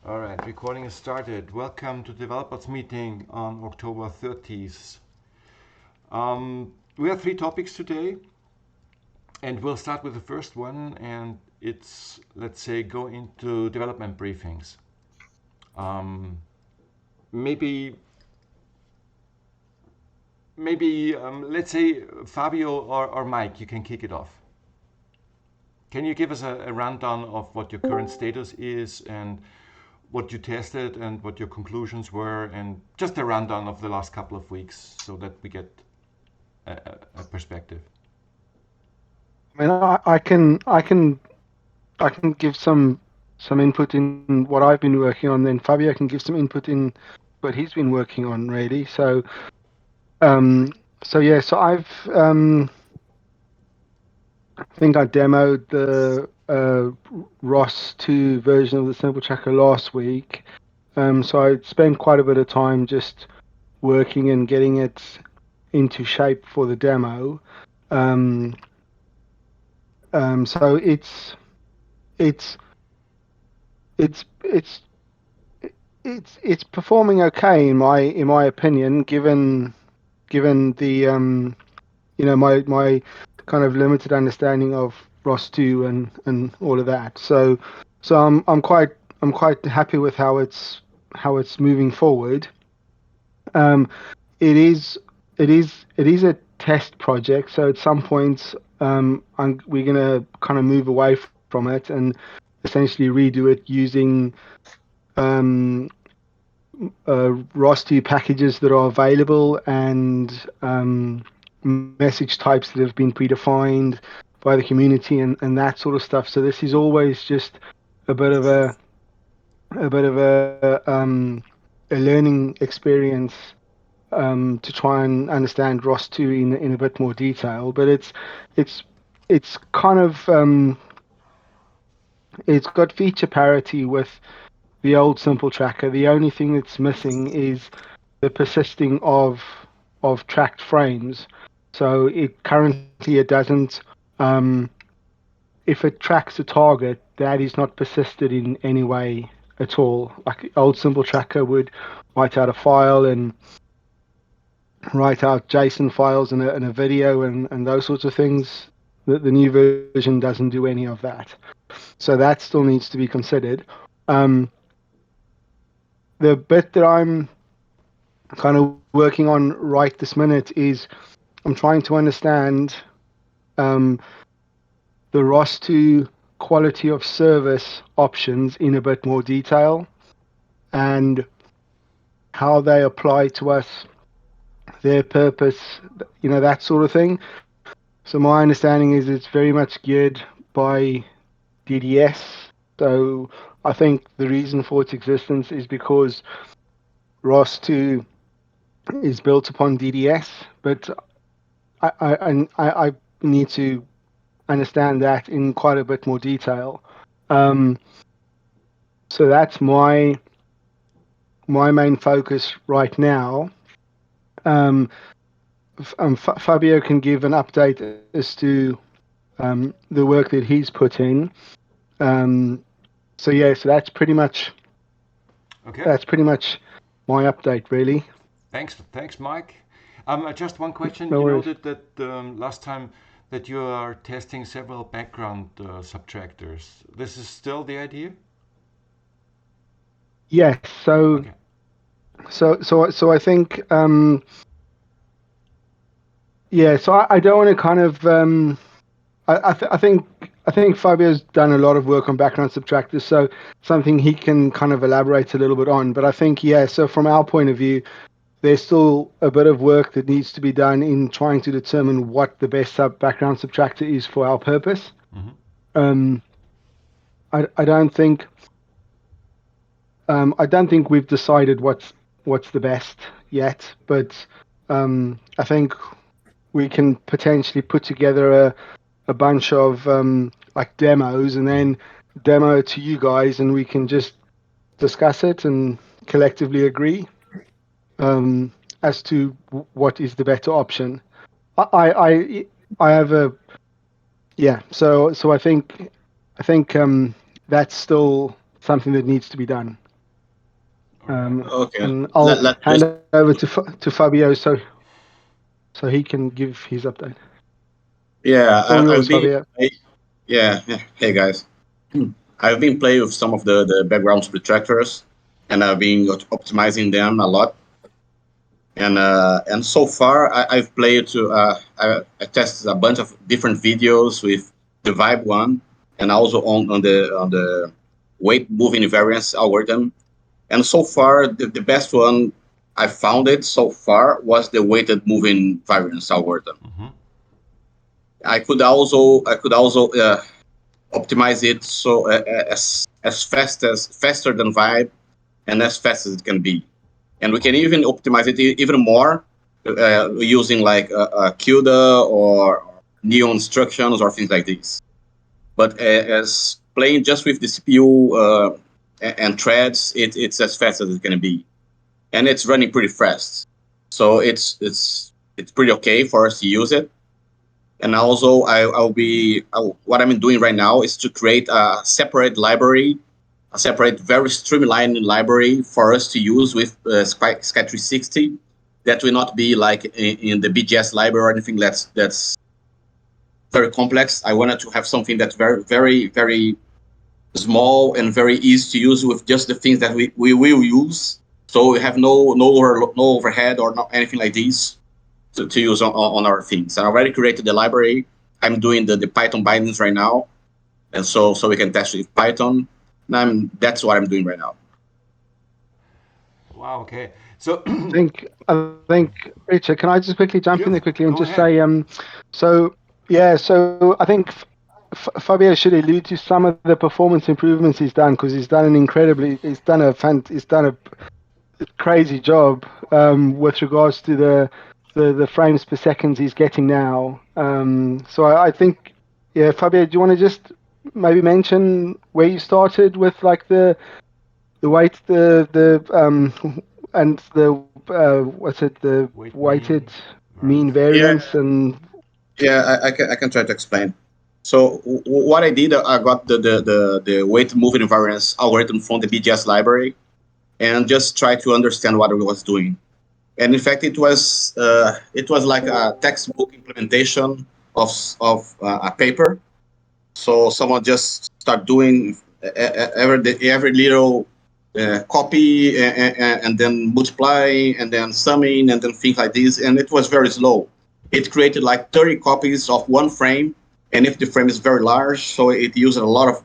All right, recording is started. Welcome to developers meeting on October 30th. We have three topics today, and we'll start with the first one, and it's, let's say, go into development briefings. Maybe, let's say, Fabio or Mike, you can kick it off. Can you give us a rundown of what your current status is and what you tested and what your conclusions were, and just a rundown of the last couple of weeks so that we get a perspective? I mean, I can give some input in what I've been working on. Then Fabio can give some input in what he's been working on, really. Um, so I've I think I demoed the ROS2 version of the Simple Tracker last week. So I spent quite a bit of time just working and getting it into shape for the demo. Um, so it's it's it's it's performing okay in my opinion, given the my kind of limited understanding of ROS2 and all of that. So I'm quite happy with how it's moving forward. Um, it is a test project, so at some point we're gonna kind of move away from it and essentially redo it using um, ROS2 packages that are available and message types that have been predefined by the community and that sort of stuff. So this is always just a bit of a learning experience to try and understand ROS2 in a bit more detail. But it's it's kind of it's got feature parity with the old simple tracker. The only thing that's missing is the persisting of tracked frames. So it doesn't. Um, if it tracks a target, that is not persisted in any way at all. Like old simple tracker would write out a file and write out JSON files and a video and those sorts of things. The new version doesn't do any of that. So that still needs to be considered. Um, the bit that I'm kind of working on right this minute is I'm trying to understand um, the ROS2 quality of service options in a bit more detail and how they apply to us, their purpose, that sort of thing. So my understanding is it's very much geared by DDS. So I think the reason for its existence is because ROS2 is built upon DDS, but I need to understand that in quite a bit more detail. Um, so that's my main focus right now. Um, Fabio can give an update as to the work that he's put in. Um, so Okay. that's pretty much my update, really. Thanks, Mike. Just one question. No You worries. noted that last time that you are testing several background subtractors. This is still the idea? Yes. Okay. So I think yeah. So I don't want to kind of I think Fabio's done a lot of work on background subtractors, so something he can kind of elaborate a little bit on. But I think, yeah, so from our point of view, there's still a bit of work that needs to be done in trying to determine what the best background subtractor is for our purpose. Mm-hmm. Um, I don't think we've decided what's the best yet, but I think we can potentially put together a bunch of like demos and Mm-hmm. then demo it to you guys, and we can just discuss it and collectively agree as to what is the better option. I have a yeah. So I think that's still something that needs to be done. Okay. And I'll Let's hand just over to Fabio so he can give his update. yeah. All yours, I've been Fabio. yeah. Hey guys. I've been playing with some of the background subtractors, and I've been optimizing them a lot. And so far, I've played to I tested a bunch of different videos with the Vibe one, and also on the weight moving variance algorithm. And so far, the best one I found it so far was the weighted moving variance algorithm. Mm-hmm. I could also optimize it so as faster than Vibe and as fast as it can be. And we can even optimize it even more using like CUDA or Neo instructions or things like this. But as playing just with the CPU and threads, it's as fast as it can be, and it's running pretty fast. So it's pretty okay for us to use it. And also, what I'm doing right now is to create a separate library, a separate, very streamlined library for us to use with Sky 360. That will not be like in the BGS library or anything that's very complex. I wanted to have something that's very, very, very small and very easy to use with just the things that we will use. So we have no overhead or not anything like this to use on our things. I already created the library. I'm doing the Python bindings right now, and so we can test with Python. And that's what I'm doing right now. Wow. Okay. So I think Richard, can I just quickly jump in there quickly and go just ahead. say, so yeah, so I think Fabio should allude to some of the performance improvements he's done because he's done a crazy job with regards to the frames per seconds he's getting now. So I think, yeah, Fabio, do you want to just maybe mention where you started with like the weight, the and the what's it, the Weight mean weighted mean variance. Yeah, variance and yeah, I can try to explain. So what I did, I got the weight moving variance algorithm from the BGS library and just try to understand what it was doing. And in fact, it was like a textbook implementation of a paper. So someone just start doing every little copy and then multiply and then summing and then things like this, and it was very slow. It created like 30 copies of one frame, and if the frame is very large, so it used a lot of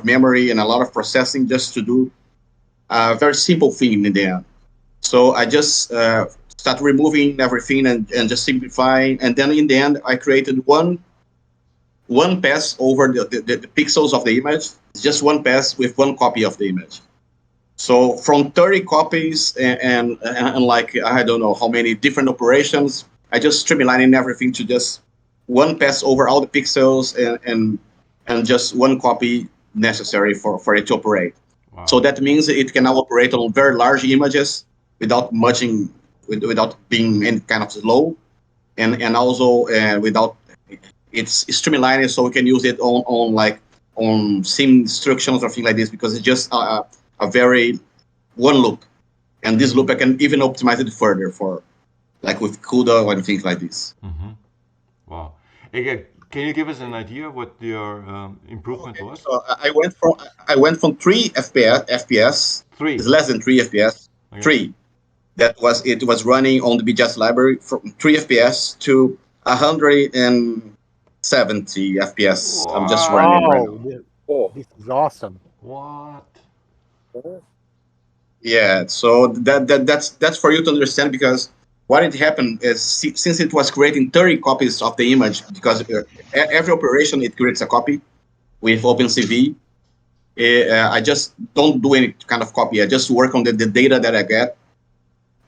memory and a lot of processing just to do a very simple thing in the end. So I just start removing everything and just simplifying, and then in the end, I created one pass over the pixels of the image. It's just one pass with one copy of the image. So from 30 copies and like I don't know how many different operations, I just streamlining everything to just one pass over all the pixels and just one copy necessary for it to operate. So Wow. that means it can now operate on very large images without without being any kind of slow, and also without it's streamlined, so we can use it on like on sim instructions or things like this because it's just a very one loop, and this loop I can even optimize it further for like with CUDA or things like this. Mm-hmm. Wow. Again, can you give us an idea what your improvement Okay, was? so I went from 3 FPS. It's Three. less than 3 FPS. Okay. Three. It was running on the BGS library from 3 FPS to 170 FPS. I'm just running right now. Oh, this is awesome. What? Yeah, so that's for you to understand because what it happened is since it was creating 30 copies of the image because every operation it creates a copy with OpenCV. I just don't do any kind of copy. I just work on the data that I get,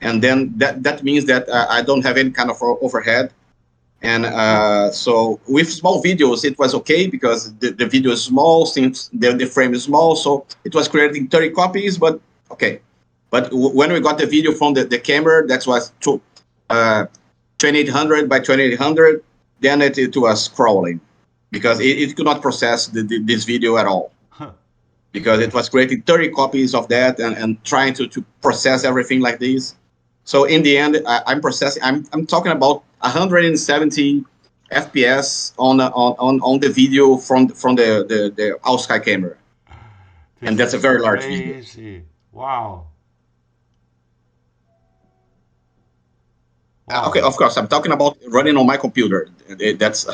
and then that means that I don't have any kind of overhead. And so with small videos, it was okay because the video is small since the frame is small. So it was creating 30 copies, but okay. But when we got the video from the camera, that was 2800 by 2800, then it was crawling because it could not process this video at all. Huh. because it was creating 30 copies of that and trying to process everything like this. So in the end, I'm talking about 170 FPS on the video from the outsky camera, and that's a very large video. Crazy. Wow. Okay, of course, I'm talking about running on my computer. That's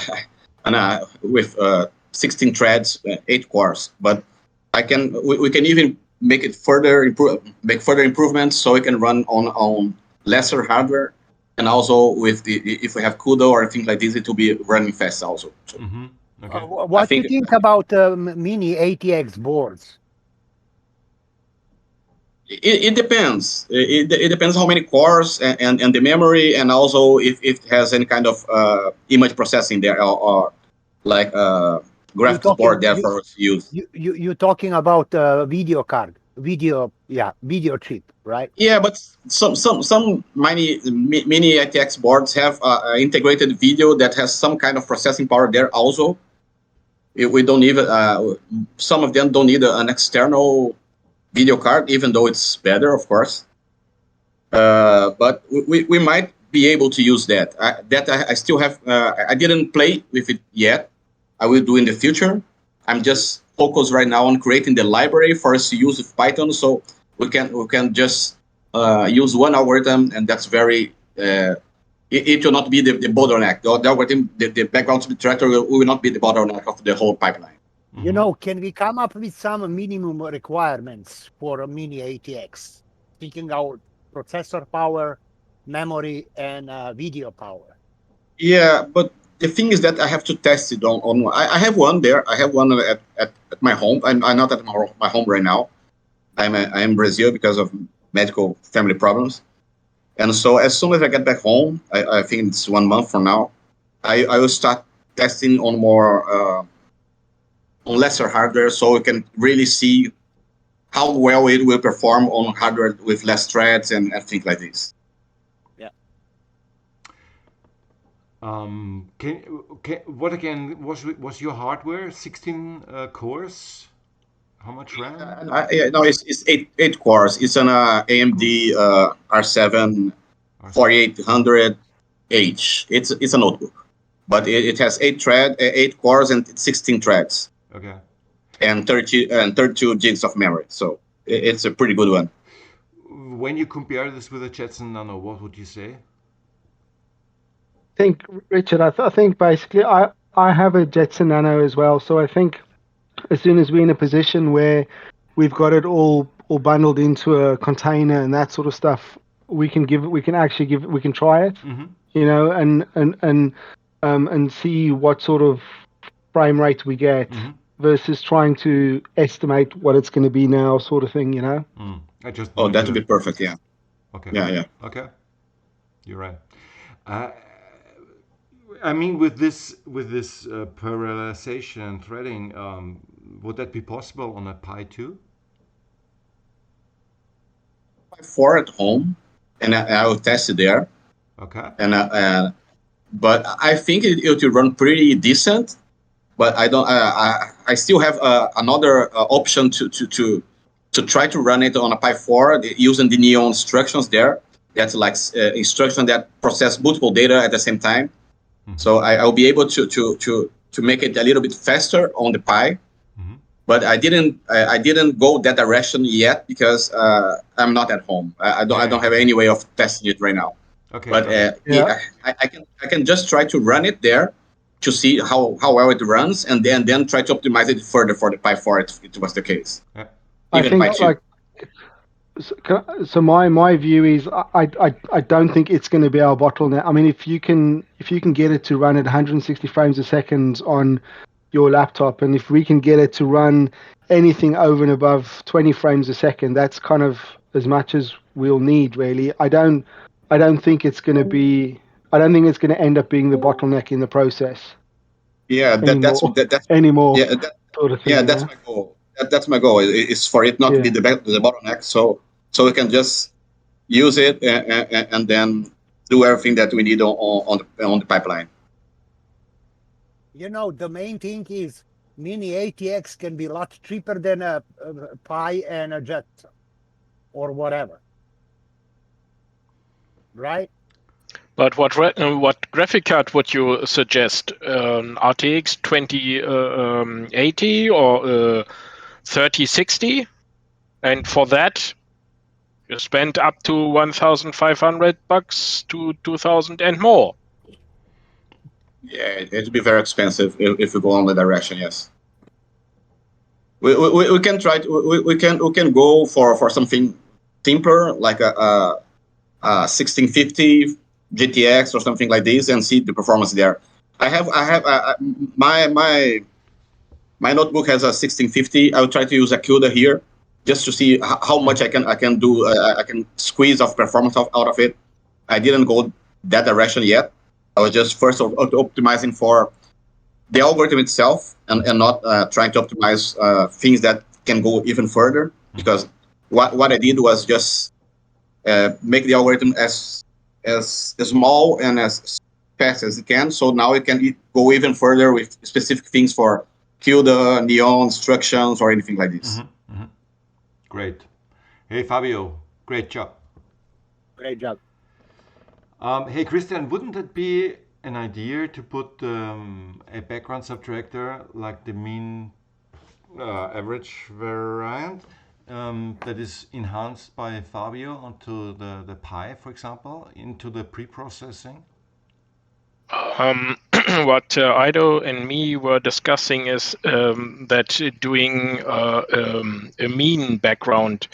and with 16 threads, 8 cores. But we can even make it make further improvements so it can run on lesser hardware, and also with if we have CUDA or things like this, it will be running fast also. So Okay. What do you think about mini ATX boards? It depends. It depends how many cores and the memory, and also if it has any kind of image processing there or like graphics board there for use. You're talking about video card, video chip, right? Yeah, but some mini ATX boards have integrated video that has some kind of processing power there also. We don't even some of them don't need an external video card, even though it's better, of course. But we might be able to use that. I still have. I didn't play with it yet. I will do in the future. I'm just focused right now on creating the library for us to use with Python, so we can just use one algorithm, and that's very. It will not be the bottleneck. The algorithm, the background subtractor will not be the bottleneck of the whole pipeline. You know, can we come up with some minimum requirements for a mini ATX? Thinking out processor power, memory, and video power. Yeah, but the thing is that I have to test it on I have one there. I have one at my home. I'm not at my home right now. I'm in Brazil because of medical family problems. And so as soon as I get back home, I think it's 1 month from now, I will start testing on more on lesser hardware, so we can really see how well it will perform on hardware with less threads and things like this. Yeah. What again was your hardware? 16 cores? How much RAM? No, it's eight cores. It's an AMD R7 4800H. It's a notebook, but it has 8 cores and 16 threads. Okay. And 32 gigs of memory. So it's a pretty good one. When you compare this with a Jetson Nano, what would you say? I think, Richard, I think basically I have a Jetson Nano as well. So I think as soon as we're in a position where we've got it all bundled into a container and that sort of stuff, we can try it, you know, and see what sort of frame rate we get versus trying to estimate what it's going to be now, sort of thing, you know. That would be perfect. Yeah. Okay. Yeah. Okay. You're right. I mean, with this parallelization and threading, would that be possible on a Pi 2? Pi 4 at home, and I will test it there. Okay. And but I think it will run pretty decent. But I don't. I still have another option to try to run it on a Pi 4 using the Neon instructions there. That's like instruction that process multiple data at the same time. So I'll be able to make it a little bit faster on the Pi. But I didn't go that direction yet because I'm not at home. I don't have any way of testing it right now. Okay. But I can just try to run it there to see how well it runs, and then try to optimize it further for the Pi 4 if it was the case. Yeah. Even Pi 2. So my view is I don't think it's going to be our bottleneck. I mean, if you can get it to run at 160 frames a second on your laptop, and if we can get it to run anything over and above 20 frames a second, that's kind of as much as we'll need, really. I don't think it's going to be. I don't think it's going to end up being the bottleneck in the process. Yeah, that's anymore. Yeah, sort of thing, that's my goal. That's my goal. Is for it not to be the bottleneck, so we can just use it and then do everything that we need on the pipeline. You know, the main thing is Mini ATX can be a lot cheaper than a Pi and a Jetson or whatever, right? But what graphic card would you suggest? RTX 2080 or 3060? And for that, you spend up to $1,500 to $2,000 and more. Yeah, it'd be very expensive if we go on the direction. Yes, we can try. We can go for something simpler, like a 1650 GTX or something like this, and see the performance there. My notebook has a 1650. I will try to use a CUDA here just to see how much I can do. I can squeeze of performance out of it. I didn't go that direction yet. I was just first optimizing for the algorithm itself and not trying to optimize things that can go even further. Because what I did was just make the algorithm as small and as fast as it can. So now it can go even further with specific things for CUDA, neon, instructions, or anything like this. Great. Hey, Fabio, great job. Great job. Hey, Christian, wouldn't it be an idea to put a background subtractor like the mean average variant that is enhanced by Fabio onto the Pi, for example, into the pre-processing? What Ido and me were discussing is that doing a mean background,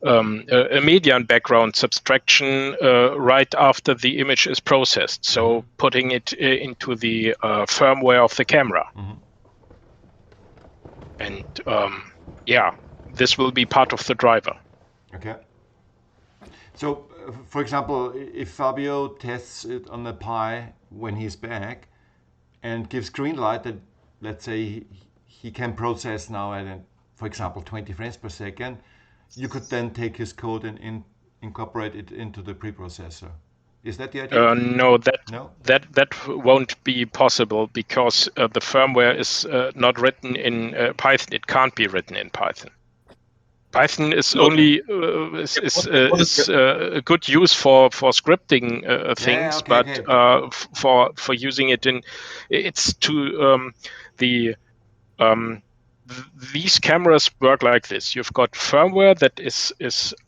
a median background subtraction right after the image is processed. So putting it into the firmware of the camera. And this will be part of the driver. Okay. So, for example, if Fabio tests it on the Pi when he's back and gives green light that, let's say, he can process now at, for example, 20 frames per second, you could then take his code and incorporate it into the preprocessor. Is that the idea? No, that won't be possible because the firmware is not written in Python. It can't be written in Python. Python is only a good use for scripting things, but for using it in, it's to these cameras work like this. You've got firmware that is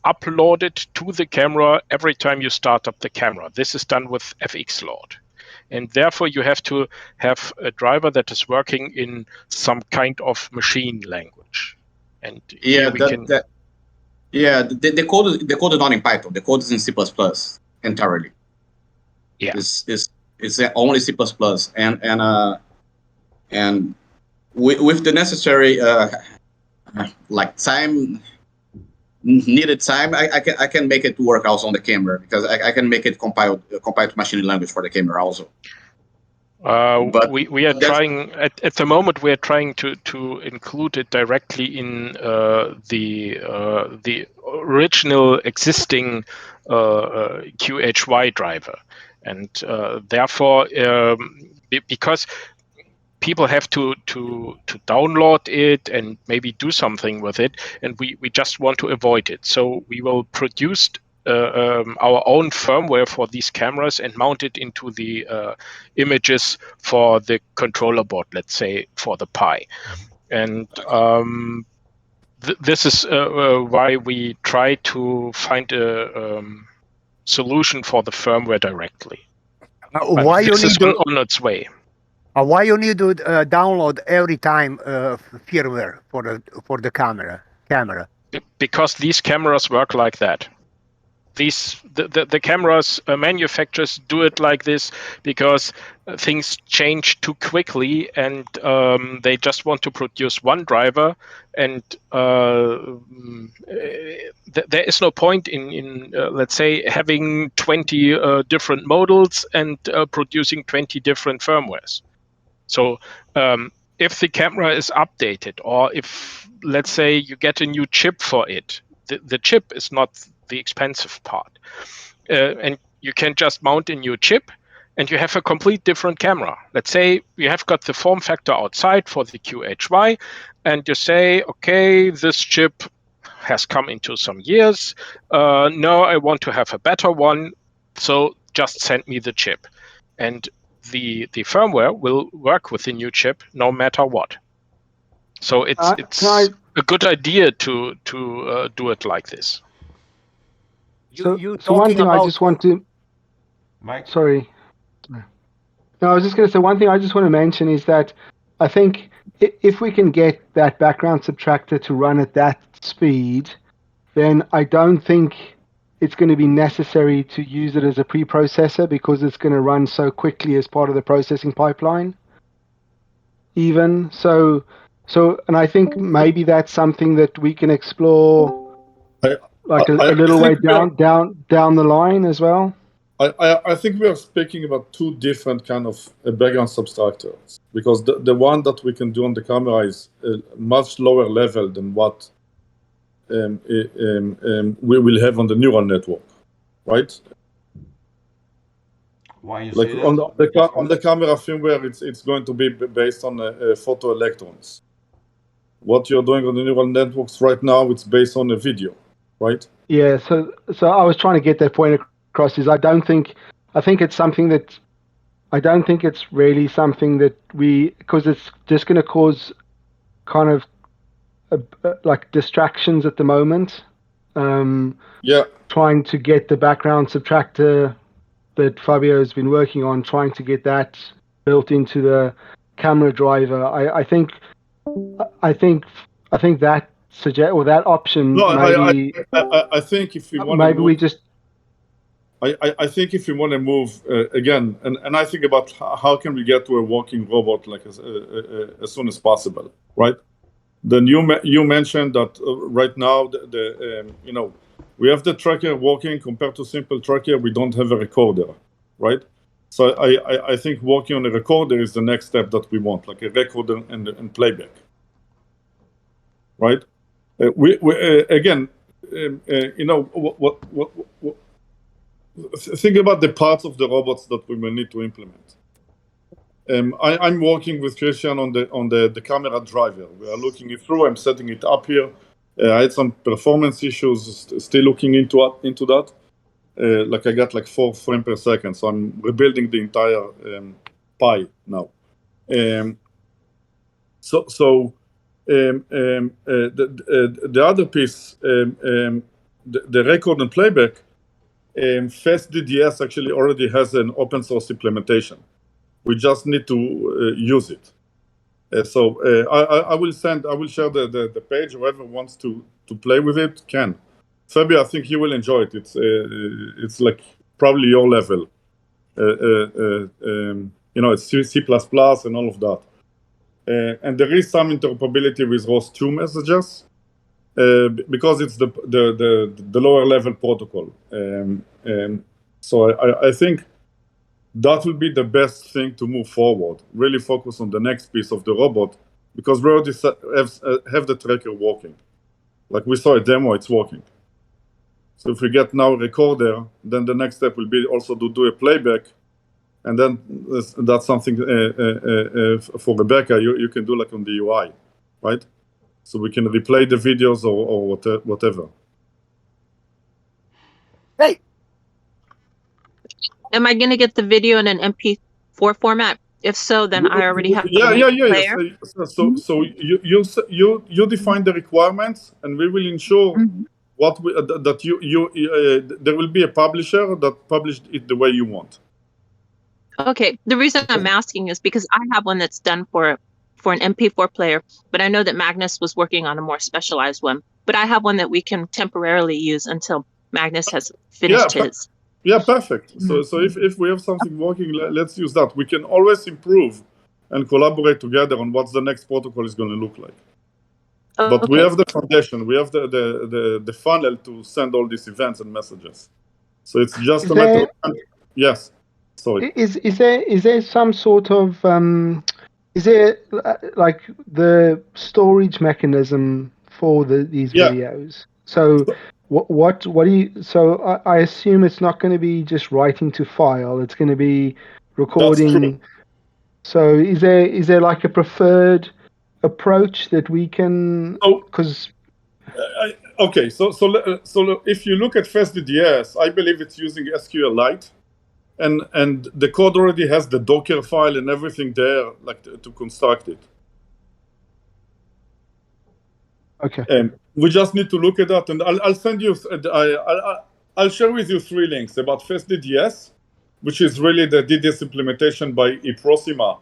uploaded to the camera every time you start up the camera. This is done with fxload. And therefore, you have to have a driver that is working in some kind of machine language. And the code is not in Python. The code is in C++ entirely. Yeah, it's only C++, and with the necessary needed time, I can make it work also on the camera because I can make it compile to machine language for the camera also. But we are trying at the moment. We are trying to include it directly in the original existing QHY driver, and therefore because people have to download it and maybe do something with it, and we just want to avoid it. So we will produce our own firmware for these cameras and mount it into the images for the controller board, let's say for the Pi. And this is why we try to find a solution for the firmware directly. Why this you is need on its way. Why you need to download every time firmware for the camera? Because these cameras work like that. The cameras manufacturers do it like this because things change too quickly, and they just want to produce one driver, and there is no point in let's say having 20 different models and producing 20 different firmwares. So if the camera is updated, or if, let's say, you get a new chip for it, the chip is not the expensive part. And you can just mount a new chip and you have a complete different camera. Let's say you have got the form factor outside for the QHY, and you say, okay, this chip has come into some years. No, I want to have a better one, so just send me the chip. And the firmware will work with the new chip no matter what. So it's a good idea to do it like this. So one thing I just want to... Mike? Sorry. No, I was just going to say one thing I just want to mention is that I think if we can get that background subtractor to run at that speed, then I don't think it's going to be necessary to use it as a preprocessor because it's going to run so quickly as part of the processing pipeline. Even so, and I think maybe that's something that we can explore, a little way down the line as well. I think we are speaking about two different kind of background subtractors, because the one that we can do on the camera is a much lower level than what we will have on the neural network, right? Why you like say on that? on the camera firmware, it's going to be based on photoelectrons. What you're doing on the neural networks right now, it's based on a video, right? Yeah. So I was trying to get that point across. Is I think it's something that I don't think it's really something that because it's just going to cause kind of like distractions at the moment. Trying to get the background subtractor that Fabio has been working on, trying to get that built into the camera driver. I think that that option. No, maybe I think if we want maybe to move, we just. I think if we want to move again, and I think about how can we get to a walking robot like as soon as possible, right? Then you mentioned that right now we have the tracker working compared to simple tracker. We don't have a recorder, right? So I think working on a recorder is the next step that we want, like a recorder and playback, right? Again, think about the parts of the robots that we will need to implement. I'm working with Christian on the camera driver. We are looking it through. I'm setting it up here. I had some performance issues. Still looking into that. I got like 4 frames per second, so I'm rebuilding the entire pie now. The other piece, the record and playback, Fast DDS actually already has an open source implementation. We just need to use it. I will share the page. Whoever wants to play with it can. Fabio, I think you will enjoy it. It's like probably your level. It's C++ and all of that. And there is some interoperability with ROS2 messages because it's the lower level protocol. So I think that will be the best thing to move forward. Really focus on the next piece of the robot, because we already have the tracker working. Like we saw a demo, it's working. So if we get now a recorder, then the next step will be also to do a playback, and then that's something for Rebecca you can do like on the UI, right? So we can replay the videos or whatever. Hey. Am I going to get the video in an MP4 format? If so, then I already have yeah. player. So you define the requirements, and we will ensure that there will be a publisher that published it the way you want. Okay. The reason I'm asking is because I have one that's done for an MP4 player, but I know that Magnus was working on a more specialized one. But I have one that we can temporarily use until Magnus has finished his. Yeah, perfect. So if we have something working, let's use that. We can always improve and collaborate together on what the next protocol is going to look like. But we have the foundation. We have the funnel to send all these events and messages. So it's just a matter of... Yes. Sorry. Is there some sort of is there like the storage mechanism for these videos? So what do you? So I assume it's not going to be just writing to file. It's going to be recording. So is there like a preferred approach that we can? Because okay, so if you look at FastDDS, I believe it's using SQLite, and the code already has the Docker file and everything there, like to construct it. Okay. And we just need to look at that, and I'll send you. I'll share with you 3 links about FastDDS, which is really the DDS implementation by eProsima,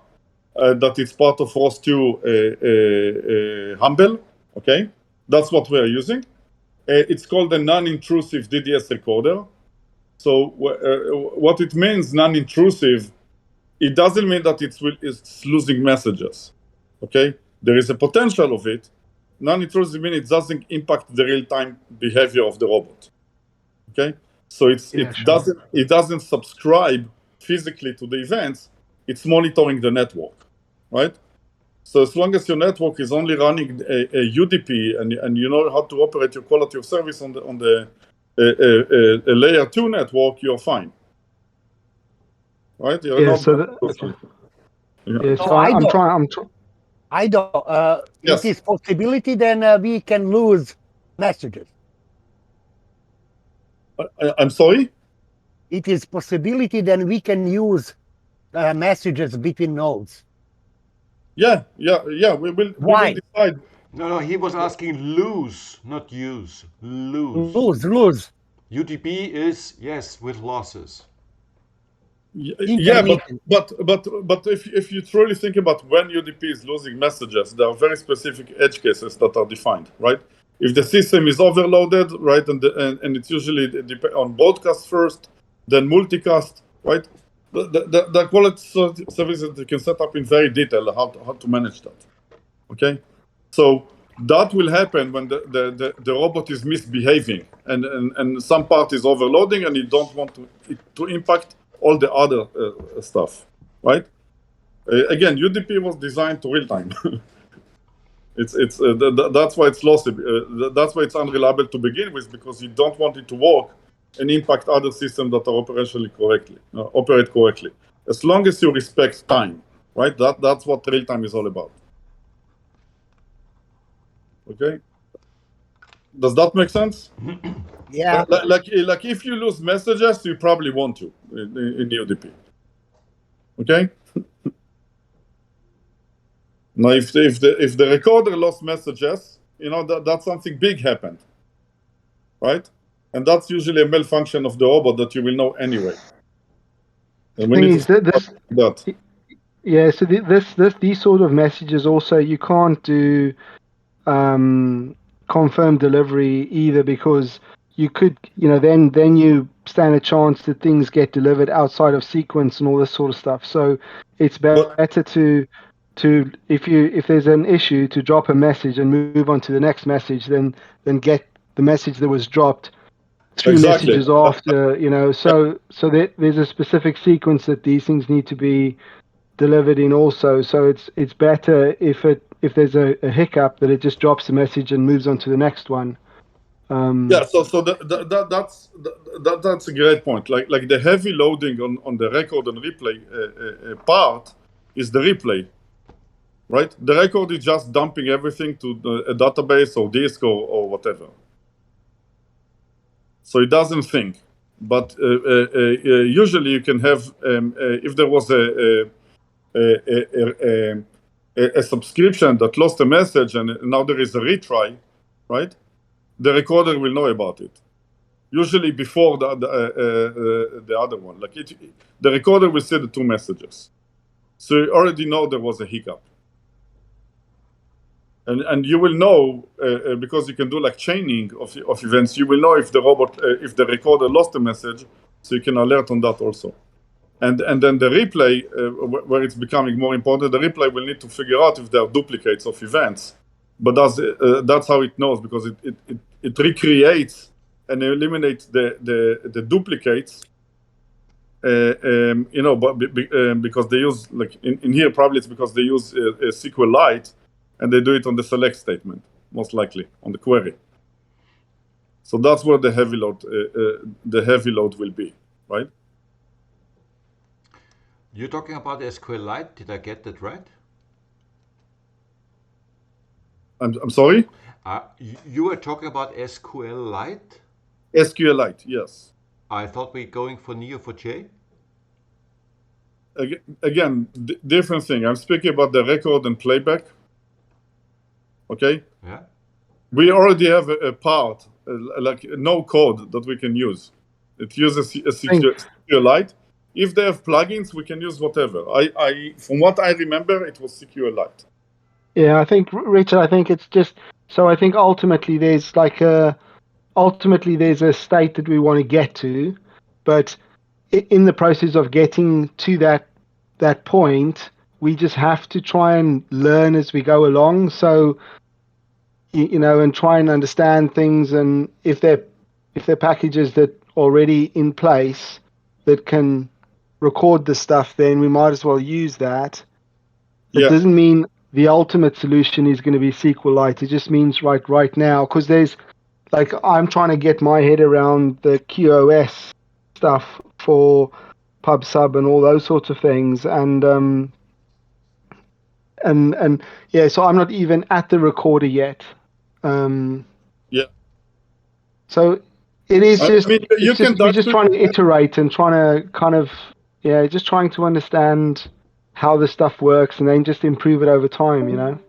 that is part of ROS2 Humble. Okay, that's what we are using. It's called a non-intrusive DDS recorder. So what it means, non-intrusive, it doesn't mean that it's losing messages. Okay, there is a potential of it. Non-intrusive means it doesn't impact the real-time behavior of the robot. Okay, so it doesn't subscribe physically to the events. It's monitoring the network, right? So as long as your network is only running a UDP and you know how to operate your quality of service on the layer 2 network, you're fine, right? You're not. I'm trying. Yes. It is possibility then we can lose messages. I'm sorry? It is possibility then we can use messages between nodes. Yeah. We will decide. No, he was asking lose, not use. Lose. Lose. UDP is, yes, with losses. Yeah, but if you truly think about when UDP is losing messages, there are very specific edge cases that are defined, right? If the system is overloaded, right, and it's usually on broadcast first, then multicast, right? The quality services you can set up in very detail how to manage that. Okay, so that will happen when the robot is misbehaving and some part is overloading and you don't want to impact all the other stuff, right? Again, UDP was designed to real time. That's why it's lossy. That's why it's unreliable to begin with, because you don't want it to work and impact other systems that are operationally operate correctly. As long as you respect time, right? That's what real time is all about. Okay. Does that make sense? Yeah. Like if you lose messages, you probably want to in UDP. Okay. Now, if the recorder lost messages, you know that's something big happened, right? And that's usually a malfunction of the robot that you will know anyway. And we need to that. Yeah. So these sort of messages also you can't do confirm delivery either, because you could, then you stand a chance that things get delivered outside of sequence and all this sort of stuff. So it's better to if there's an issue, to drop a message and move on to the next message than get the message that was dropped 3 messages after, so there's a specific sequence that these things need to be delivered in also. So it's better if there's a hiccup that it just drops the message and moves on to the next one. So that's a great point. Like the heavy loading on the record and replay part is the replay, right? The record is just dumping everything to a database or disk or whatever. So it doesn't think. But usually you can have, if there was a subscription that lost a message and now there is a retry, right? The recorder will know about it. Usually before the other one. Like the recorder will see the 2 messages. So you already know there was a hiccup. And you will know, because you can do like chaining of events, you will know if the recorder lost a message, so you can alert on that also. And then the replay, where it's becoming more important, the replay will need to figure out if there are duplicates of events. But that's how it knows, because it recreates and eliminates the duplicates. Because they use, like in here probably it's because they use a SQLite, and they do it on the select statement, most likely on the query. So that's where the heavy load will be, right? You're talking about SQLite. Did I get that right? I'm sorry? You were talking about SQLite? SQLite, yes. I thought we were going for Neo4j. Again, different thing. I'm speaking about the record and playback. Okay? Yeah. We already have a part, like no code that we can use. It uses a SQLite. If they have plugins, we can use whatever. From what I remember, it was SQLite. Yeah, I think, Richard, I think it's just, so I think ultimately there's a state that we want to get to, but in the process of getting to that point, we just have to try and learn as we go along. So, and try and understand things, and if they're packages that are already in place that can record the stuff, then we might as well use that. It doesn't mean the ultimate solution is going to be SQLite. It just means right now, because there's, like, I'm trying to get my head around the QoS stuff for PubSub and all those sorts of things, and yeah, so I'm not even at the recorder yet. So it is just, we're just trying to iterate and trying to kind of, just trying to understand how the stuff works and then just improve it over time,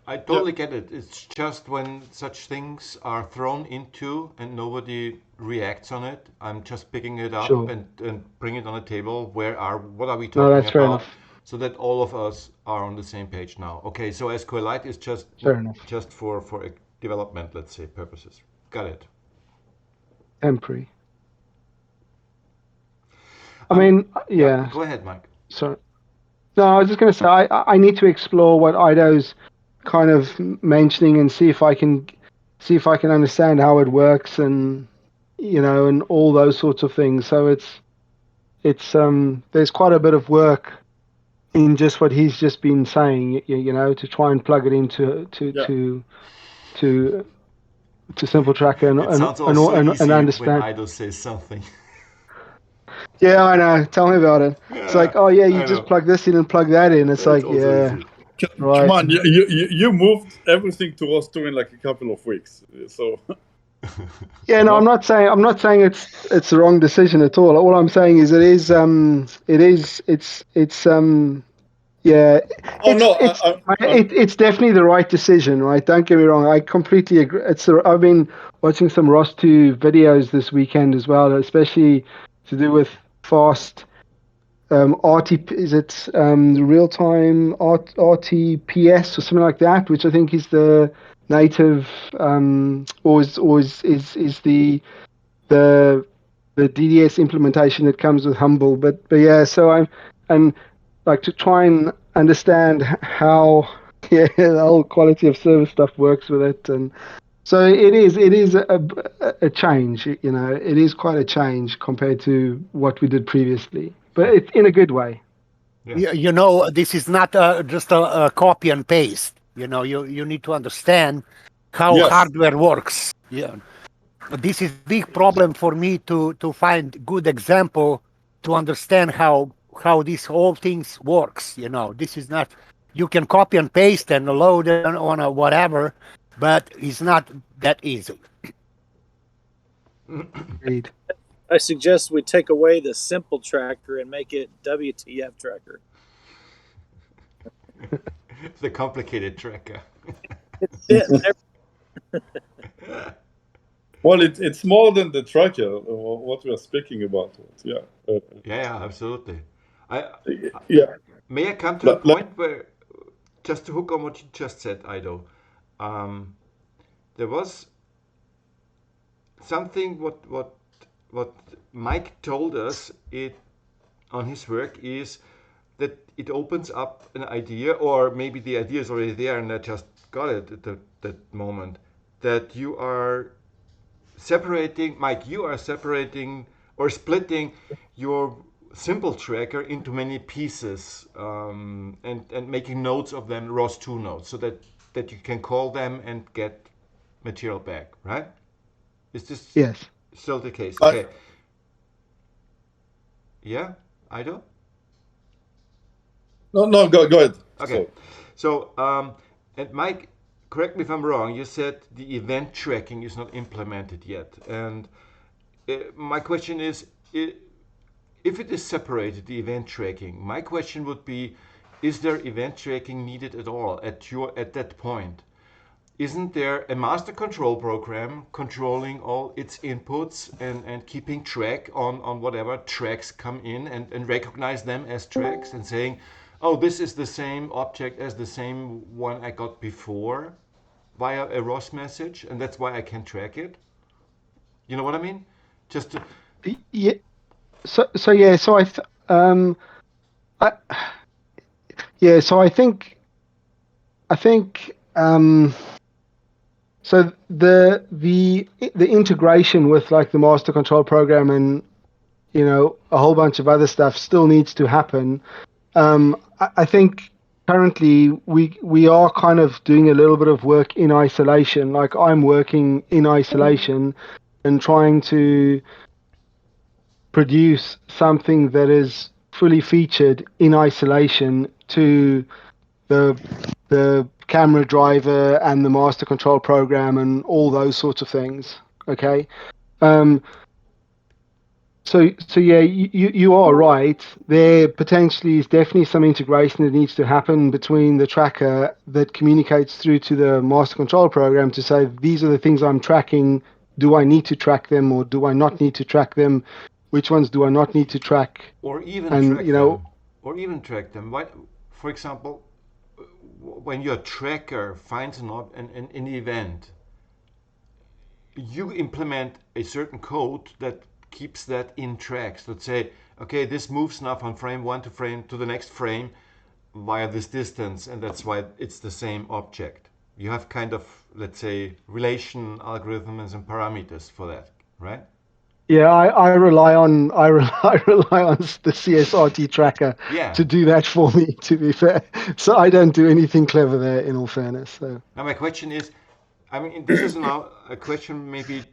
I totally get it. It's just when such things are thrown into and nobody reacts on it, I'm just picking it up and bring it on the table. What are we talking that's about? Fair enough. So that all of us are on the same page now. Okay, so SQLite is just for development, let's say, purposes. Got it. Temporary. I mean, yeah. Go ahead, Mike. Sorry. No, I was just going to say, I need to explore what Ido's kind of mentioning and see if I can understand how it works and, and all those sorts of things. So it's there's quite a bit of work in just what he's just been saying, to try and plug it into to Simple Tracker and understand. When Ido says something. Yeah, I know. Tell me about it. Yeah, it's like, oh yeah, you just plug this in and plug that in. It's like, yeah. Right. Come on, you moved everything to ROS2 in like a couple of weeks. So. Yeah, no, I'm not saying it's the wrong decision at all. All I'm saying is it's definitely the right decision, right? Don't get me wrong. I completely agree. I've been watching some ROS2 videos this weekend as well, especially to do with fast is it real time RTPS or something like that, which I think is the native or is the DDS implementation that comes with Humble. But yeah, so and like to try and understand how the whole quality of service stuff works with it, and so it is a change. It is quite a change compared to what we did previously, but it's in a good way. Yeah. This is not just a copy and paste. You need to understand how hardware works. Yeah. This is a big problem for me to find good example to understand how this whole things works. This is not, you can copy and paste and load it on a whatever, but it's not that easy. Agreed. I suggest we take away the simple tracker and make it WTF tracker. The complicated tracker. Well, it's more than the tracker, what we are speaking about. Yeah. Yeah, absolutely. Yeah. May I come to a point where, just to hook on what you just said, Ido, there was something what Mike told us on his work is that it opens up an idea, or maybe the idea is already there and I just got it at that moment, that you are separating, Mike, you are separating or splitting your simple tracker into many pieces and making nodes of them, ROS2 nodes, so that you can call them and get material back, right? Is this still the case? Okay. Yeah, Ido? No, go ahead. Okay. So, and Mike, correct me if I'm wrong, you said the event tracking is not implemented yet. And my question is, if it is separated, the event tracking, my question would be, is there event tracking needed at all at that point? Isn't there a master control program controlling all its inputs and keeping track on whatever tracks come in and recognize them as tracks and saying, oh, this is the same object as the same one I got before via a ROS message, and that's why I can track it? You know what I mean? Just to... Yeah. So I think so the integration with like the master control program and a whole bunch of other stuff still needs to happen. I think currently we are kind of doing a little bit of work in isolation. Like I'm working in isolation and trying to produce something that is fully featured in isolation to the camera driver and the master control program and all those sorts of things. Okay. So yeah, you are right. There potentially is definitely some integration that needs to happen between the tracker that communicates through to the master control program to say, these are the things I'm tracking. Do I need to track them or do I not need to track them? Which ones do I not need to track? Or even track them. Why, for example, when your tracker finds an event, you implement a certain code that keeps that in tracks. Let's say, okay, this moves now from frame 1 to the next frame via this distance, and that's why it's the same object. You have kind of, let's say, relation algorithms and parameters for that, right? Yeah, I rely on the CSRT tracker to do that for me, to be fair. So I don't do anything clever there, in all fairness. So now my question is, I mean, this is now a question maybe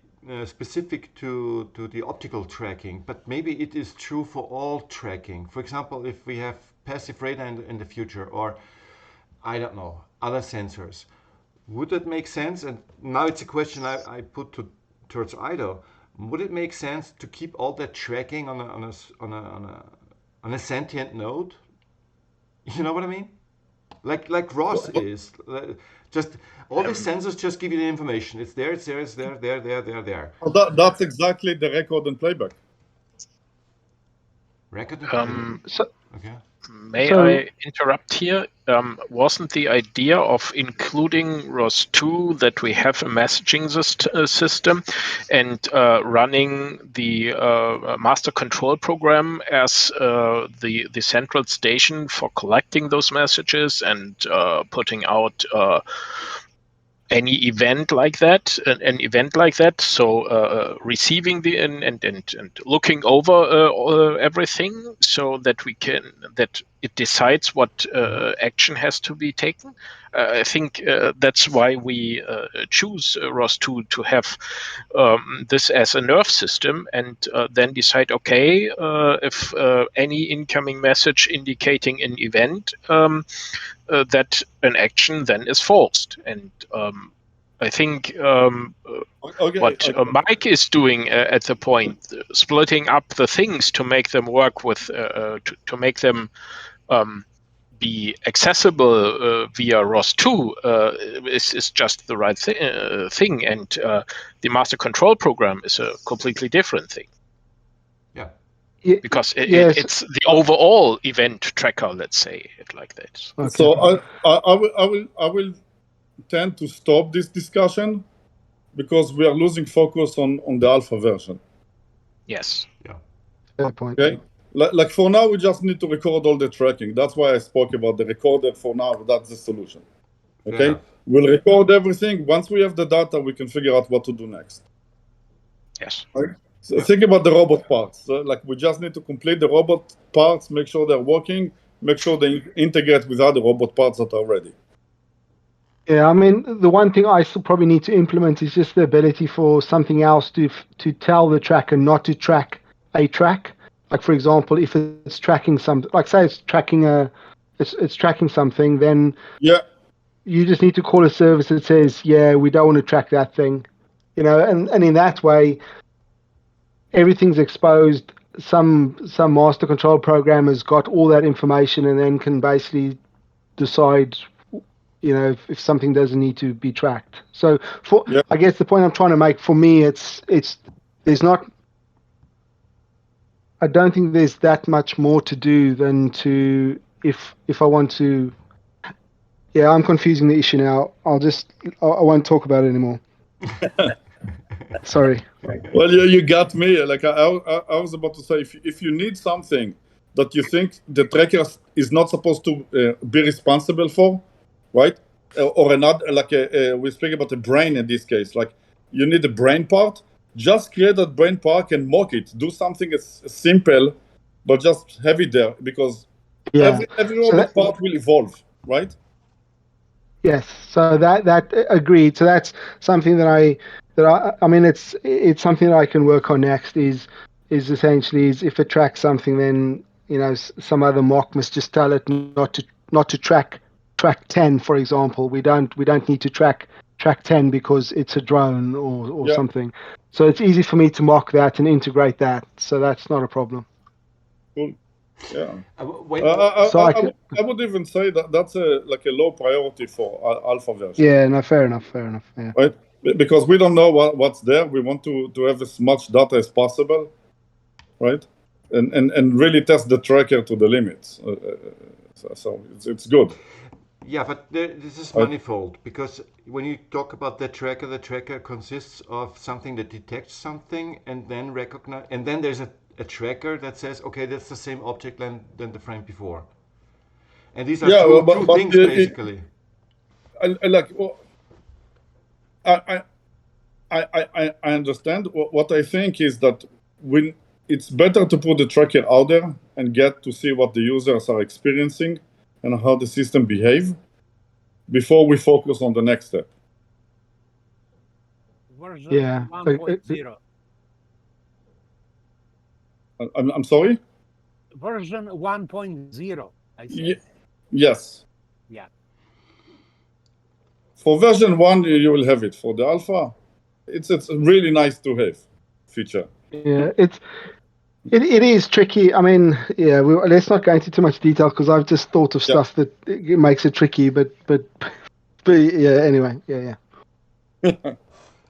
specific to the optical tracking, but maybe it is true for all tracking. For example, if we have passive radar in the future, or I don't know, other sensors, would that make sense? And now it's a question I put towards Ido. Would it make sense to keep all that tracking on a sentient node? You know what I mean? Like ROS is. Just all these sensors just give you the information. It's there. That's exactly the record and playback. Record and playback. Okay. May I interrupt here? Wasn't the idea of including ROS2 that we have a messaging system and running the master control program as the central station for collecting those messages and putting out an event like that, so receiving the and looking over everything so that it decides what action has to be taken. I think that's why we choose ROS2 to have this as a nerve system, and then decide, okay, if any incoming message indicating an event, that an action then is forced. And I think what Mike is doing at the point, splitting up the things to make them work with, to make them be accessible via ROS2 is just the right thing. And the master control program is a completely different thing. Yeah. Because it's the overall event tracker, let's say it like that. Okay. So I will tend to stop this discussion because we are losing focus on the alpha version. Yes. Yeah. Fair point. Okay. Like for now, we just need to record all the tracking. That's why I spoke about the recorder for now. That's the solution. Okay. Yeah. We'll record everything. Once we have the data, we can figure out what to do next. Yes. Okay? So think about the robot parts. So like we just need to complete the robot parts, make sure they're working, make sure they integrate with other robot parts that are ready. Yeah, I mean, the one thing I still probably need to implement is just the ability for something else to tell the tracker not to track a track. Like, for example, if it's tracking like say it's tracking a it's tracking something, then Yeah. you just need to call a service that says, yeah, we don't want to track that thing, and in that way, everything's exposed. Some master control program has got all that information and then can basically decide, if something doesn't need to be tracked. So I guess the point I'm trying to make, for me, there's not. I don't think there's that much more to do than to if I want to. Yeah, I'm confusing the issue now. I won't talk about it anymore. Sorry. Well, you got me. Like I was about to say, if you need something that you think the tracker is not supposed to be responsible for, right? Or another, we speak about the brain in this case. Like you need a brain part, just create that brain part and mock it. Do something as simple, but just have it there, because every robot part will evolve, right? Yes, so that agreed. So that's something that I mean, it's something that I can work on next. Is essentially if it tracks something, then some other mock must just tell it not to track 10, for example. We don't need to track 10 because it's a drone or something. So it's easy for me to mock that and integrate that. So that's not a problem. Cool. Yeah. I would even say that that's a low priority for alpha version. Yeah, no, fair enough. Yeah. Right? Because we don't know what's there. We want to have as much data as possible, right? And really test the tracker to the limits. So it's good. Yeah, but this is manifold, because when you talk about the tracker consists of something that detects something and then recognize, and then there's a tracker that says, okay, that's the same object than the frame before. And these are two things, basically. I understand. What I think is that when it's better to put the tracker out there and get to see what the users are experiencing and how the system behave before we focus on the next step. Version 1.0. I'm sorry? Version 1.0, I said. Yes. Yeah. For version 1, you will have it. For the alpha, it's a really nice to have feature. Yeah, it is tricky. I mean, yeah, let's not go into too much detail because I've just thought of stuff that it makes it tricky. But yeah. Anyway, yeah.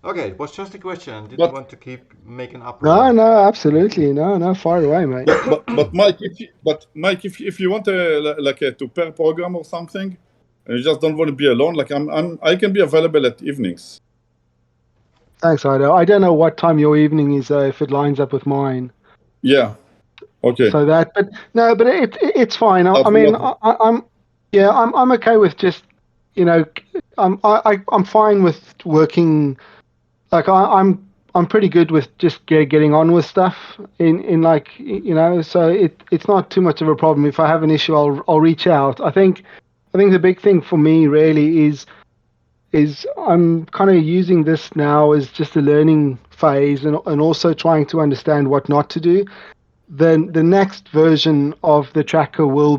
Okay, it was just a question. Didn't want to keep making uproar. No, absolutely, no, far away, mate. But Mike, if you want to pair program or something, and you just don't want to be alone, I can be available at evenings. Thanks, Ido. I don't know what time your evening is, if it lines up with mine. Yeah. Okay. So it's fine. I'm okay with just, I'm fine with working. Like I'm pretty good with just getting on with stuff so it's not too much of a problem. If I have an issue, I'll reach out. I think the big thing for me really is I'm kind of using this now as just a learning phase and also trying to understand what not to do. Then the next version of the tracker will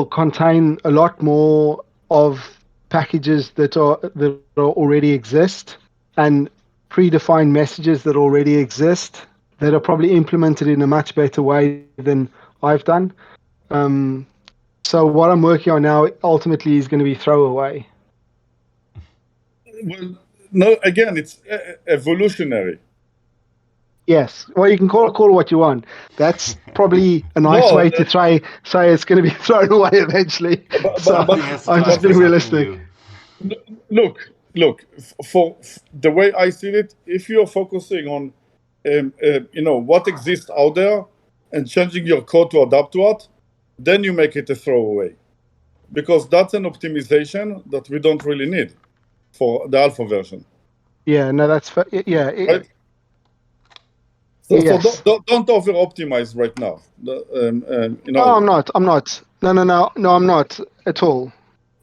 contain a lot more of packages that already exist and predefined messages that already exist that are probably implemented in a much better way than I've done. So what I'm working on now ultimately is going to be throwaway. Well, no, again, it's evolutionary. Yes. Well, you can call it what you want. That's probably a nice way to say it's going to be thrown away eventually. I'm just being realistic. Look. For the way I see it, if you're focusing on, what exists out there and changing your code to adapt to it, then you make it a throwaway, because that's an optimization that we don't really need for the alpha version. Yeah. No, that's yeah. Right? So don't over optimize right now. No, I'm not. No, I'm not at all.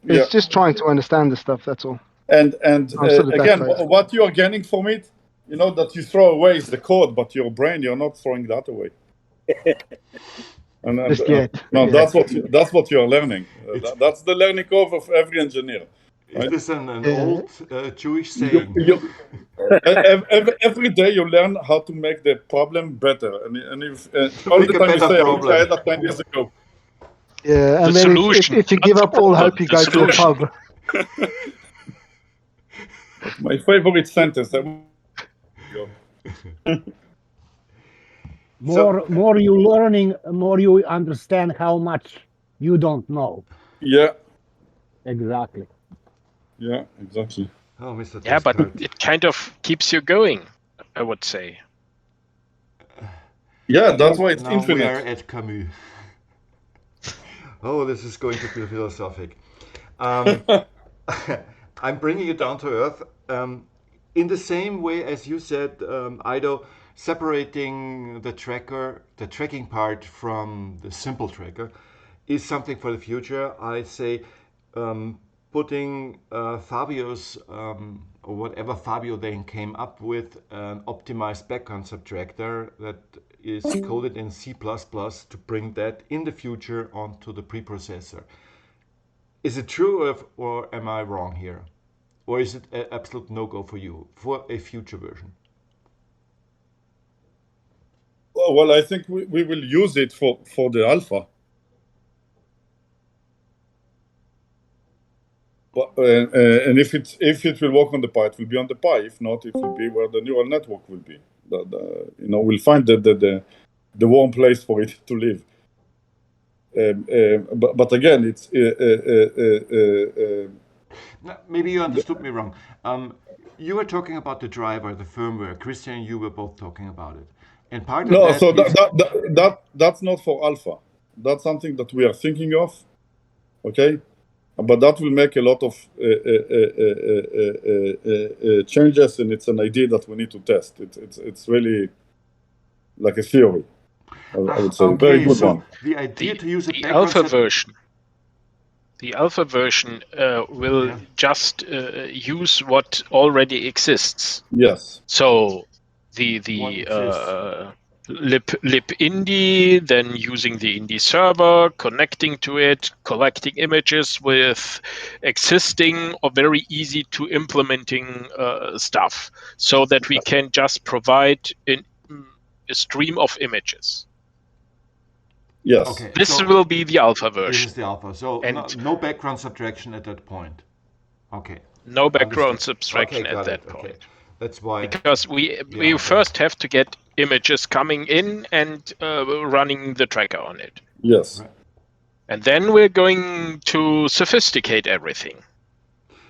It's just trying to understand the stuff. That's all. And again, what you are gaining from it, that you throw away is the code, but your brain, you're not throwing that away. Just yet. No, Yeah. that's what you're learning. That's the learning curve of every engineer. Is Right? this an Yeah. old Jewish saying? Every day you learn how to make the problem better, and if all make the a time you better say, "I wish I problem." had that 10 years ago." Yeah, and The then solution, if you not give the up all problem, hope, you the go to the solution. pub. My favorite sentence. More you learning, more you understand how much you don't know. Yeah, Exactly. yeah, exactly. Oh, Mr. Yeah, but Descartes. it kind of keeps you going, I would say. Yeah, that's why it's Now we are infinite. at Camus. Oh, this is going to be philosophic. I'm bringing it down to earth. In the same way as you said, Ido, separating the tracking part from the simple tracker is something for the future. I say putting Fabio's, or whatever Fabio then came up with, an optimized background subtractor that is coded in C++ to bring that in the future onto the preprocessor. Is it true or am I wrong here? Or is it an absolute no-go for you for a future version? Well, I think we will use it for the alpha. But, and if it will work on the Pi, it will be on the Pi. If not, it will be where the neural network will be. We'll find the warm place for it to live. But again, it's maybe you understood me wrong. You were talking about the driver, the firmware. Christian and you were both talking about it, and part of no. that So is that's not for alpha. That's something that we are thinking of. Okay. But that will make a lot of changes, and it's an idea that we need to test. It's really like a theory, I would say. okay, Very good so one. the idea to use a The background alpha version. The alpha version will Yeah. just use what already exists. Yes. So the What exists? libindie, then using the indie server, connecting to it, collecting images with existing or very easy to implementing stuff, so that we can just provide a stream of images. Yes. Okay, This so will be the alpha this version. is the alpha. So And no background subtraction at that point. Okay. no background Understood. subtraction Okay, at got that it. point. Okay. That's why. Because we Yeah, first have to get images coming in and running the tracker on it. Yes. Right. And then we're going to sophisticate everything.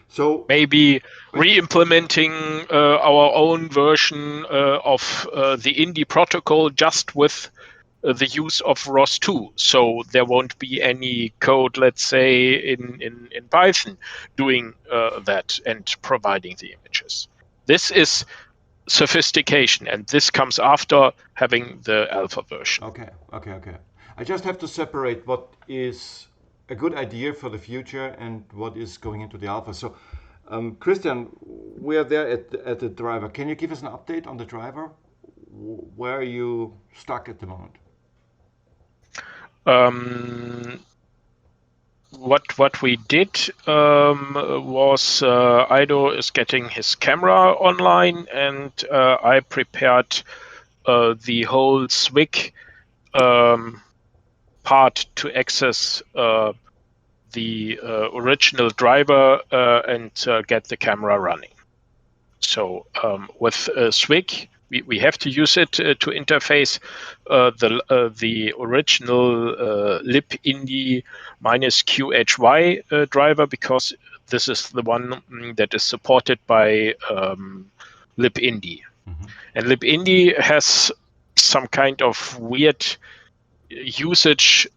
So Maybe re-implementing our own version of the indie protocol just with the use of ROS2. So there won't be any code, let's say, in Python doing that and providing the images. This is sophistication, and this comes after having the alpha version. Okay. I just have to separate what is a good idea for the future and what is going into the alpha. So, Christian, we are there at the driver. Can you give us an update on the driver? Where are you stuck at the moment? What we did was Ido is getting his camera online, and I prepared the whole SWIG part to access the original driver and get the camera running. So with SWIG, we have to use it to interface the original libindie -QHY driver, because this is the one that is supported by libindie. Mm-hmm. And libindie has some kind of weird usage.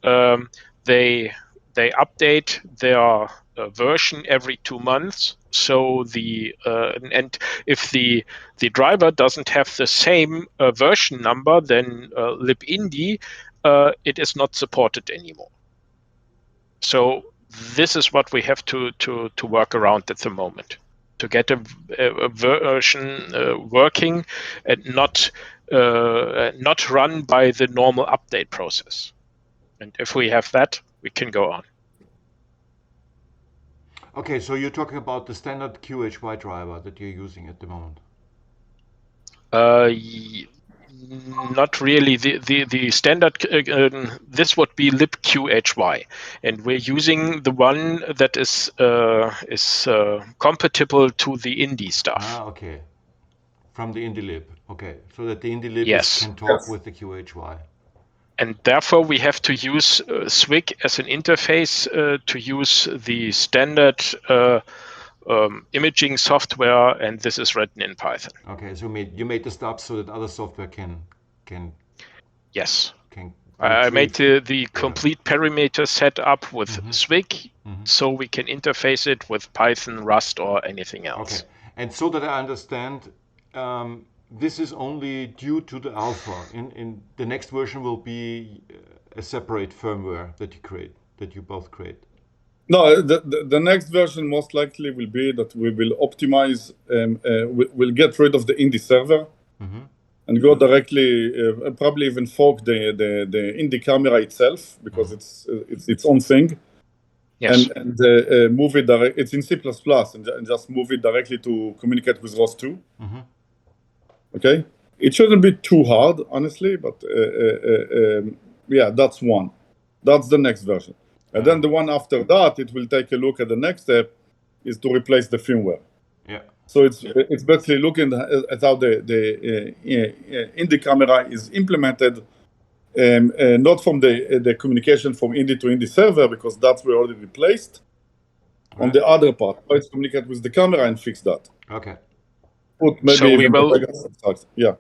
They update their version every 2 months. So and if the driver doesn't have the same version number, then libindie it is not supported anymore. So this is what we have to work around at the moment, to get a version working and not run by the normal update process. And if we have that, we can go on. Okay, so you're talking about the standard QHY driver that you're using at the moment. Not really. The standard, this would be libqhy, and we're using the one that is compatible to the Indy stuff. Ah, okay. From the IndyLib. Okay, so that the IndyLib Yes. can talk with the QHY. And therefore, we have to use SWIG as an interface to use the standard imaging software, and this is written in Python. Okay, so you made the stubs so that other software can Yes. can I made retrieve the complete parameter set up with SWIG, so we can interface it with Python, Rust, or anything else. Okay, and so that I understand, this is only due to the alpha. In the next version will be a separate firmware that you both create. No, the next version most likely will be that we will optimize, we'll get rid of the Indy server and go directly, probably even fork the Indy camera itself, because it's its own thing. Yes. And move it direct. It's in C++, and just move it directly to communicate with ROS2. Okay, it shouldn't be too hard, honestly, but yeah, that's one. That's the next version. And then the one after that, it will take a look at the next step, is to replace the firmware. Yeah. So it's basically looking at how the Indy camera is implemented, not from the communication from Indy to Indy server, because that's we already replaced. On the other part, let's communicate with the camera and fix that. Okay. So we will. Yeah.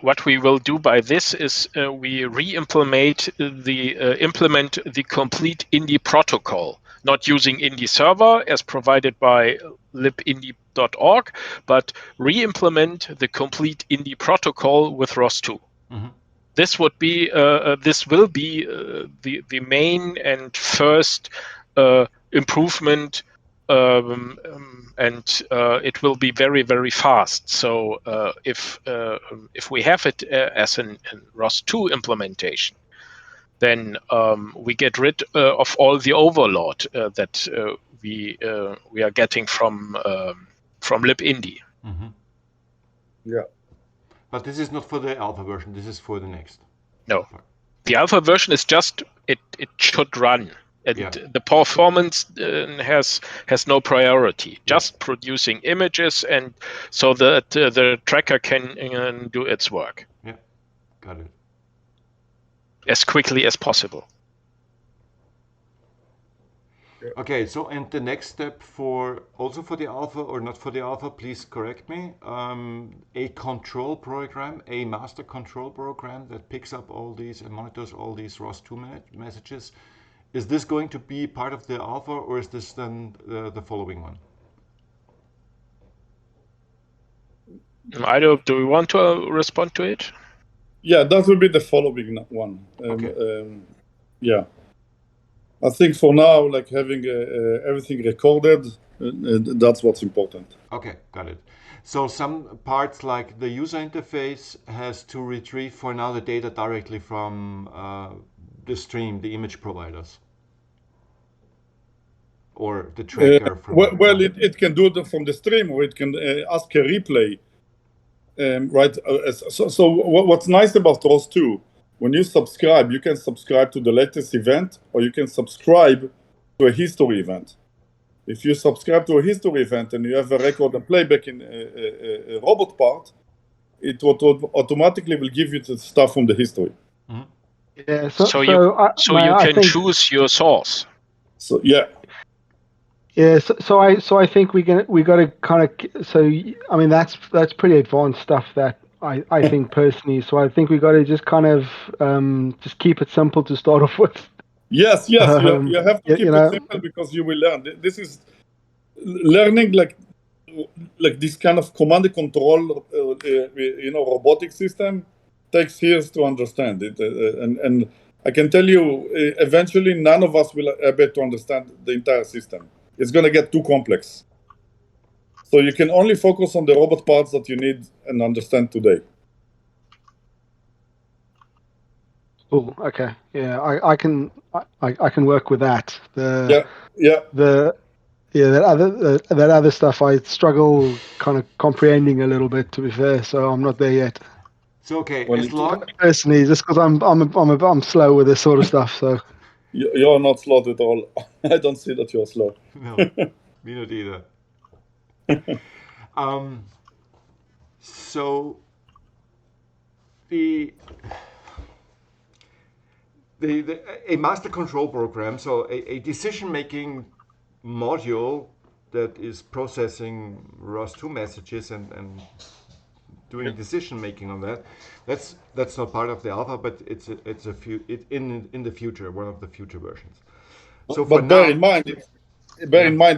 What we will do by this is we re-implement implement the complete Indy protocol, not using Indy server as provided by libindy.org, but re-implement the complete Indy protocol with ROS2. This would be this will be the main and first improvement. And it will be very, very fast. So if we have it as an ROS2 implementation, then we get rid of all the overload that we are getting from libindy. Yeah. But this is not for the alpha version. This is for the next. No, the alpha version is just it should run. And the performance has no priority, just producing images, and so that the tracker can do its work. Yeah, got it. As quickly as possible. Okay, so and the next step also for the alpha or not for the alpha, please correct me. A control program, a master control program that picks up all these and monitors all these ROS2 messages. Is this going to be part of the alpha, or is this then the following one? Do we want to respond to it? Yeah, that will be the following one. Okay. Yeah. I think for now, like having everything recorded, that's what's important. Okay, got it. So some parts like the user interface has to retrieve for now the data directly from the stream, the image providers. Or the tracker from... Well, it can do it from the stream, or it can ask a replay. Right. So what's nice about ROS2, when you subscribe, you can subscribe to the latest event, or you can subscribe to a history event. If you subscribe to a history event and you have a record and playback in a robot part, it automatically will give you the stuff from the history. Yeah. So you can choose your source. So yeah. Yeah, so I think we got to kind of, so I mean that's pretty advanced stuff that I think personally. So I think we got to just kind of just keep it simple to start off with. Yes, you have to keep it simple, because you will learn. This is learning like this kind of command and control, robotic system takes years to understand it, and I can tell you, eventually none of us will be able to understand the entire system. It's going to get too complex. So you can only focus on the robot parts that you need and understand today. Oh, okay. Yeah, I can work with that. Yeah. That other stuff I struggle kind of comprehending a little bit, to be fair. So I'm not there yet. So okay, Well, as long Personally, just because I'm slow with this sort of stuff. So you're not slow at all. I don't see that you're slow. no, me not either. So a master control program, so a decision-making module that is processing ROS2 messages and doing decision-making on that. That's not part of the alpha, but it's in the future, one of the future versions. So But bear in mind,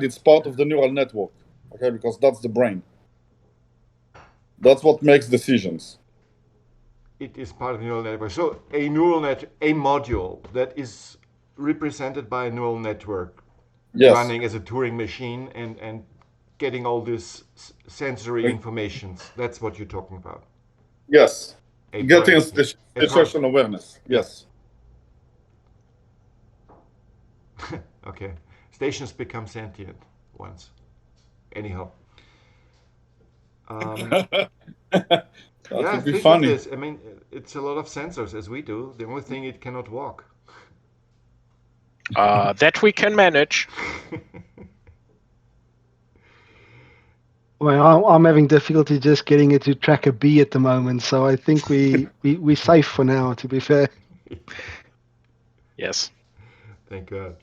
it's part of the neural network, okay? Because that's the brain. That's what makes decisions. It is part of the neural network. So a module that is represented by a neural network running as a Turing machine and getting all this sensory informations. That's what you're talking about. Yes. Getting station awareness. Yes. Okay. Stations become sentient once. Anyhow. That would be think funny. of this. I mean, it's a lot of sensors as we do. The only thing it cannot walk. That we can manage. Well, I'm having difficulty just getting it to track a B at the moment, so I think we're safe for now, to be fair. Yes. Thank God.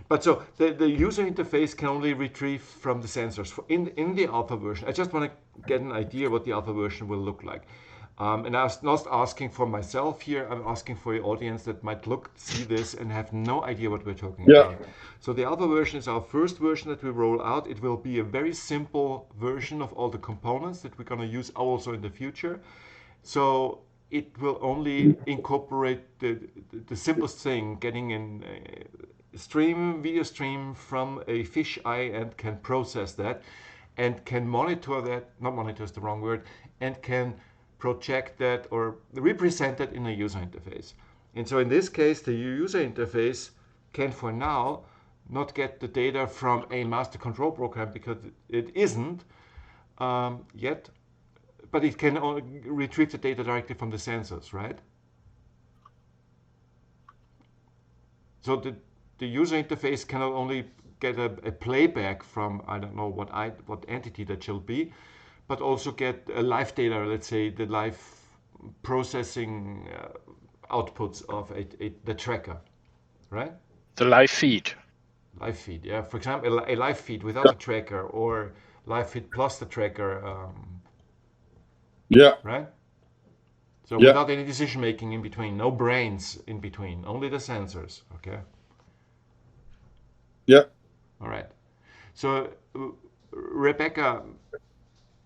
But so the user interface can only retrieve from the sensors. In the alpha version, I just want to get an idea what the alpha version will look like. And I was not asking for myself here, I'm asking for your audience that might see this and have no idea what we're talking about. So the alpha version is our first version that we roll out. It will be a very simple version of all the components that we're going to use also in the future. So it will only incorporate the simplest thing, getting in video stream from a fisheye and can process that and can monitor that, not monitor is the wrong word, and can project that or represent that in a user interface. And so in this case, the user interface can for now not get the data from a master control program because it isn't yet, but it can only retrieve the data directly from the sensors, right? So the user interface cannot only get a playback from, I don't know what entity that shall be, but also get a live data, let's say the live processing outputs of the tracker, right? The live feed. Live feed, yeah. For example, a live feed without the tracker or live feed plus the tracker. Right? So without any decision making in between, no brains in between, only the sensors, okay? Yeah. All right. So Rebecca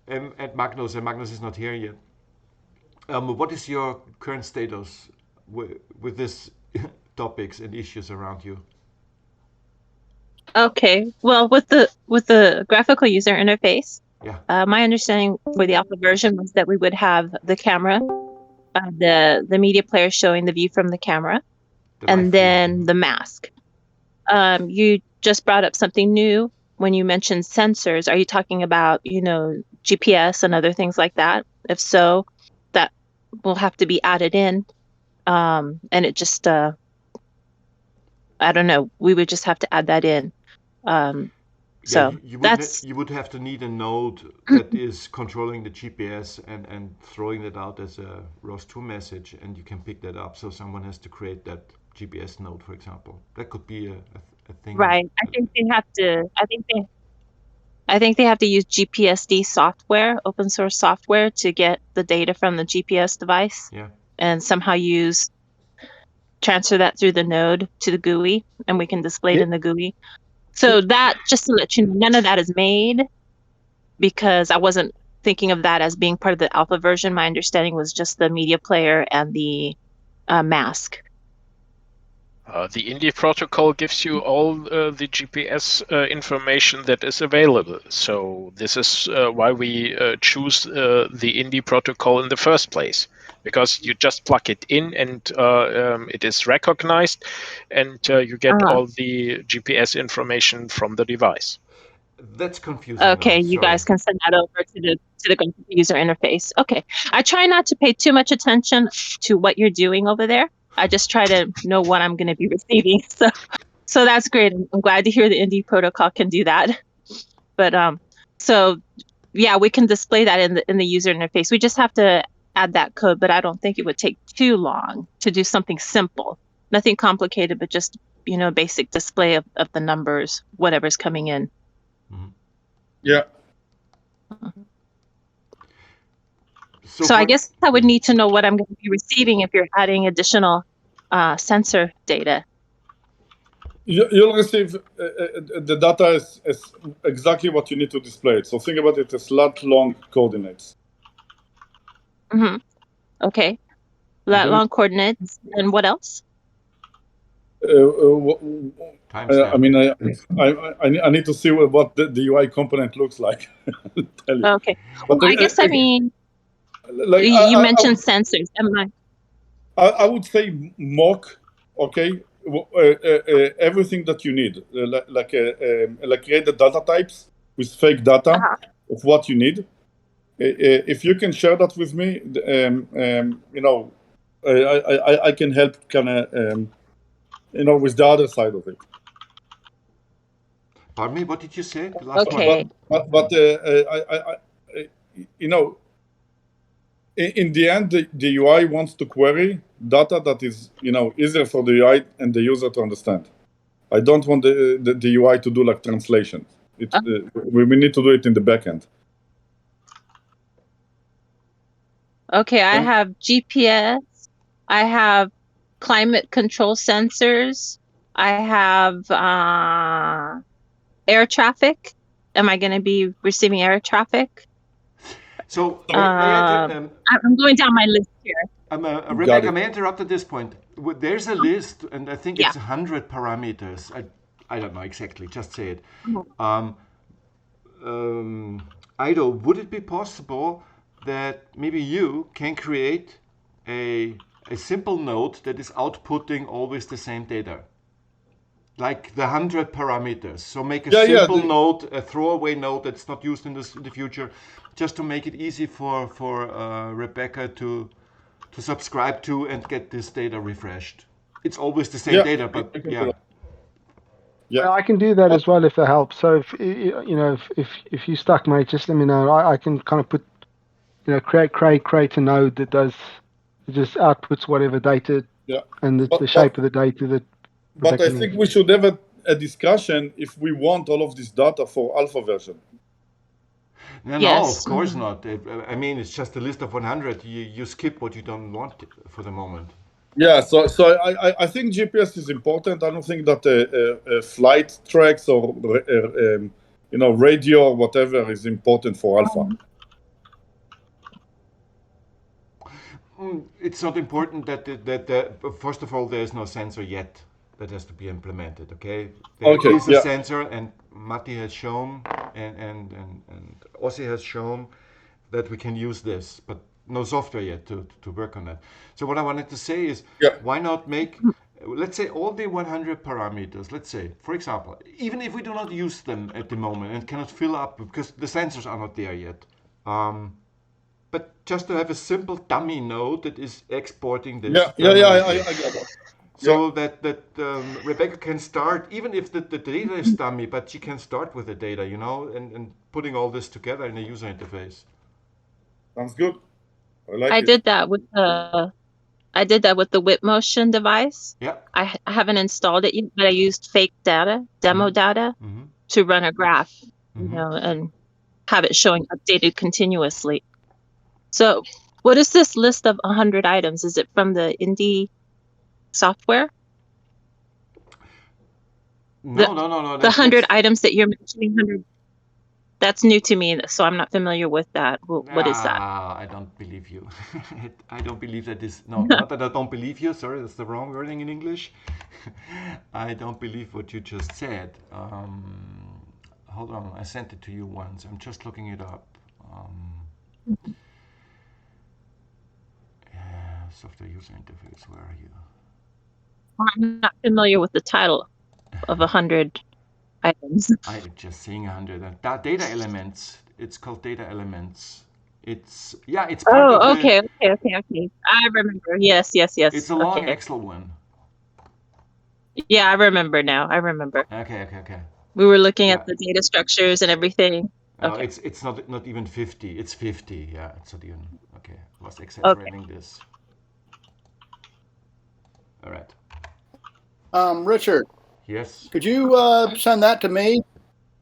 and Magnus is not here yet. What is your current status with these topics and issues around you? Okay. Well, with the graphical user interface, yeah. My understanding for the alpha version was that we would have the camera, the media player showing the view from the camera, and then the mask. You just brought up something new when you mentioned sensors. Are you talking about, GPS and other things like that? If so, that will have to be added in. And it just, I don't know, we would just have to add that in. So you would have to need a node that is controlling the GPS and throwing that out as a ROS2 message, and you can pick that up. So someone has to create that GPS node, for example. That could be a thing. Right. I think they have to. I think they have to use GPSD software, open source software, to get the data from the GPS device. Yeah. And somehow transfer that through the node to the GUI, and we can display it in the GUI. So that, just to let you know, none of that is made because I wasn't thinking of that as being part of the alpha version. My understanding was just the media player and the mask. The Indie protocol gives you all the GPS information that is available. So this is why we choose the Indie protocol in the first place, because you just plug it in and it is recognized, and you get all the GPS information from the device. That's confusing. Okay, now. you Sorry. guys can send that over to the user interface. Okay, I try not to pay too much attention to what you're doing over there. I just try to know what I'm going to be receiving. So that's great. I'm glad to hear the Indie protocol can do that. But so yeah, we can display that in the user interface. We just have to add that code, but I don't think it would take too long to do something simple. Nothing complicated, but just basic display of the numbers, whatever's coming in. Yeah. So I guess I would need to know what I'm going to be receiving if you're adding additional sensor data. You'll receive the data is exactly what you need to display it. So think about it as lat-long coordinates. Mm-hmm. Okay. Lat-long coordinates. And what else? I mean, I need to see what the UI component looks like. I'll tell you. Okay. Well, I guess, I mean, like, you mentioned sensors. I would say mock, okay, everything that you need, like create the data types with fake data of what you need. If you can share that with me, I can help kind of, with the other side of it. Pardon me, what did you say? The last one. But in the end, the UI wants to query data that is, easier for the UI and the user to understand. I don't want the UI to do like translation. We need to do it in the backend. Okay, I have GPS. I have climate control sensors. I have air traffic. Am I going to be receiving air traffic? So I'm going down my list here. Rebecca, may I interrupt at this point? There's a list, and I think it's 100 parameters. I don't know exactly. Just say it. Ido, would it be possible that maybe you can create a simple node that is outputting always the same data? Like the 100 parameters. So make a simple node, a throwaway node that's not used in the future, just to make it easy for Rebecca to subscribe to and get this data refreshed. It's always the same data, but yeah. Yeah, I can do that as well if that helps. So if you're stuck, mate, just let me know. I can kind of put, create a node that just outputs whatever data and the shape of the data that. But I think we should have a discussion if we want all of this data for alpha version. No, of course not. I mean, it's just a list of 100. You skip what you don't want for the moment. Yeah, so I think GPS is important. I don't think that flight tracks or radio or whatever is important for alpha. It's not important that first of all, there's no sensor yet that has to be implemented. Okay, there is a sensor, and Matti has shown and Ossi has shown that we can use this, but no software yet to work on that. So what I wanted to say is, why not make, let's say, all the 100 parameters, let's say, for example, even if we do not use them at the moment and cannot fill up because the sensors are not there yet, but just to have a simple dummy node that is exporting this. I get that. So that Rebecca can start, even if the data is dummy, but she can start with the data, and putting all this together in a user interface. Sounds good. I did that with the WhipMotion device. Yeah. I haven't installed it yet, but I used fake data, demo data, to run a graph, and have it showing updated continuously. So, what is this list of 100 items? Is it from the Indie software? No. The 100 items that you're mentioning, 100. That's new to me, so I'm not familiar with that. What is that? I don't believe you. I don't believe that is... No, not that I don't believe you. Sorry, that's the wrong wording in English. I don't believe what you just said. Hold on, I sent it to you once. I'm just looking it up. Software user interface, where are you? I'm not familiar with the title of 100 items. I'm just saying 100. Data elements. It's called data elements. It's it's part of okay. I remember. Yes. It's a long Excel one. Yeah, I remember now. I remember. Okay. We were looking at the data structures and everything. Okay. It's not even 50. It's 50. Yeah, it's not even. Okay, I was exaggerating this. All right. Richard. Yes. Could you send that to me?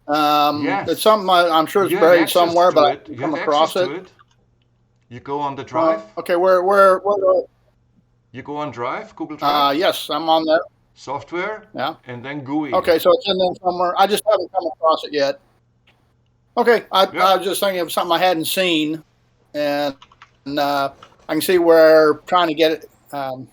Yes. It's something I'm sure it's buried somewhere, but I come across it. You go on the Drive. Okay, where You go on Drive, Google Drive. Yes, I'm on there. Software. Yeah. And then GUI. Okay, so it's in there somewhere. I just haven't come across it yet. Okay, I was just thinking of something I hadn't seen, and I can see where trying to get it. And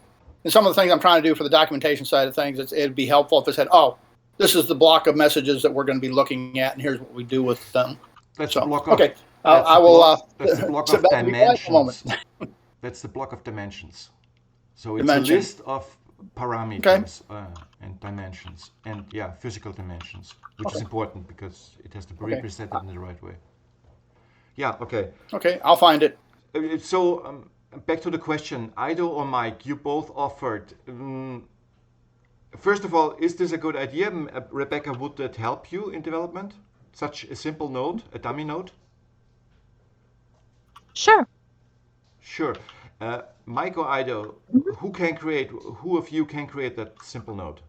some of the things I'm trying to do for the documentation side of things, it'd be helpful if it said, "Oh, this is the block of messages that we're going to be looking at, and here's what we do with them." That's the block of. Okay, I will. That's the block of dimensions. That's the block of dimensions. So it's a list of parameters and dimensions, and physical dimensions, which is important because it has to be represented in the right way. Yeah. Okay. Okay, I'll find it. So back to the question, Ido or Mike, you both offered. First of all, is this a good idea? Rebecca, would that help you in development? Such a simple node, a dummy node? Sure. Mike or Ido, who of you can create that simple node?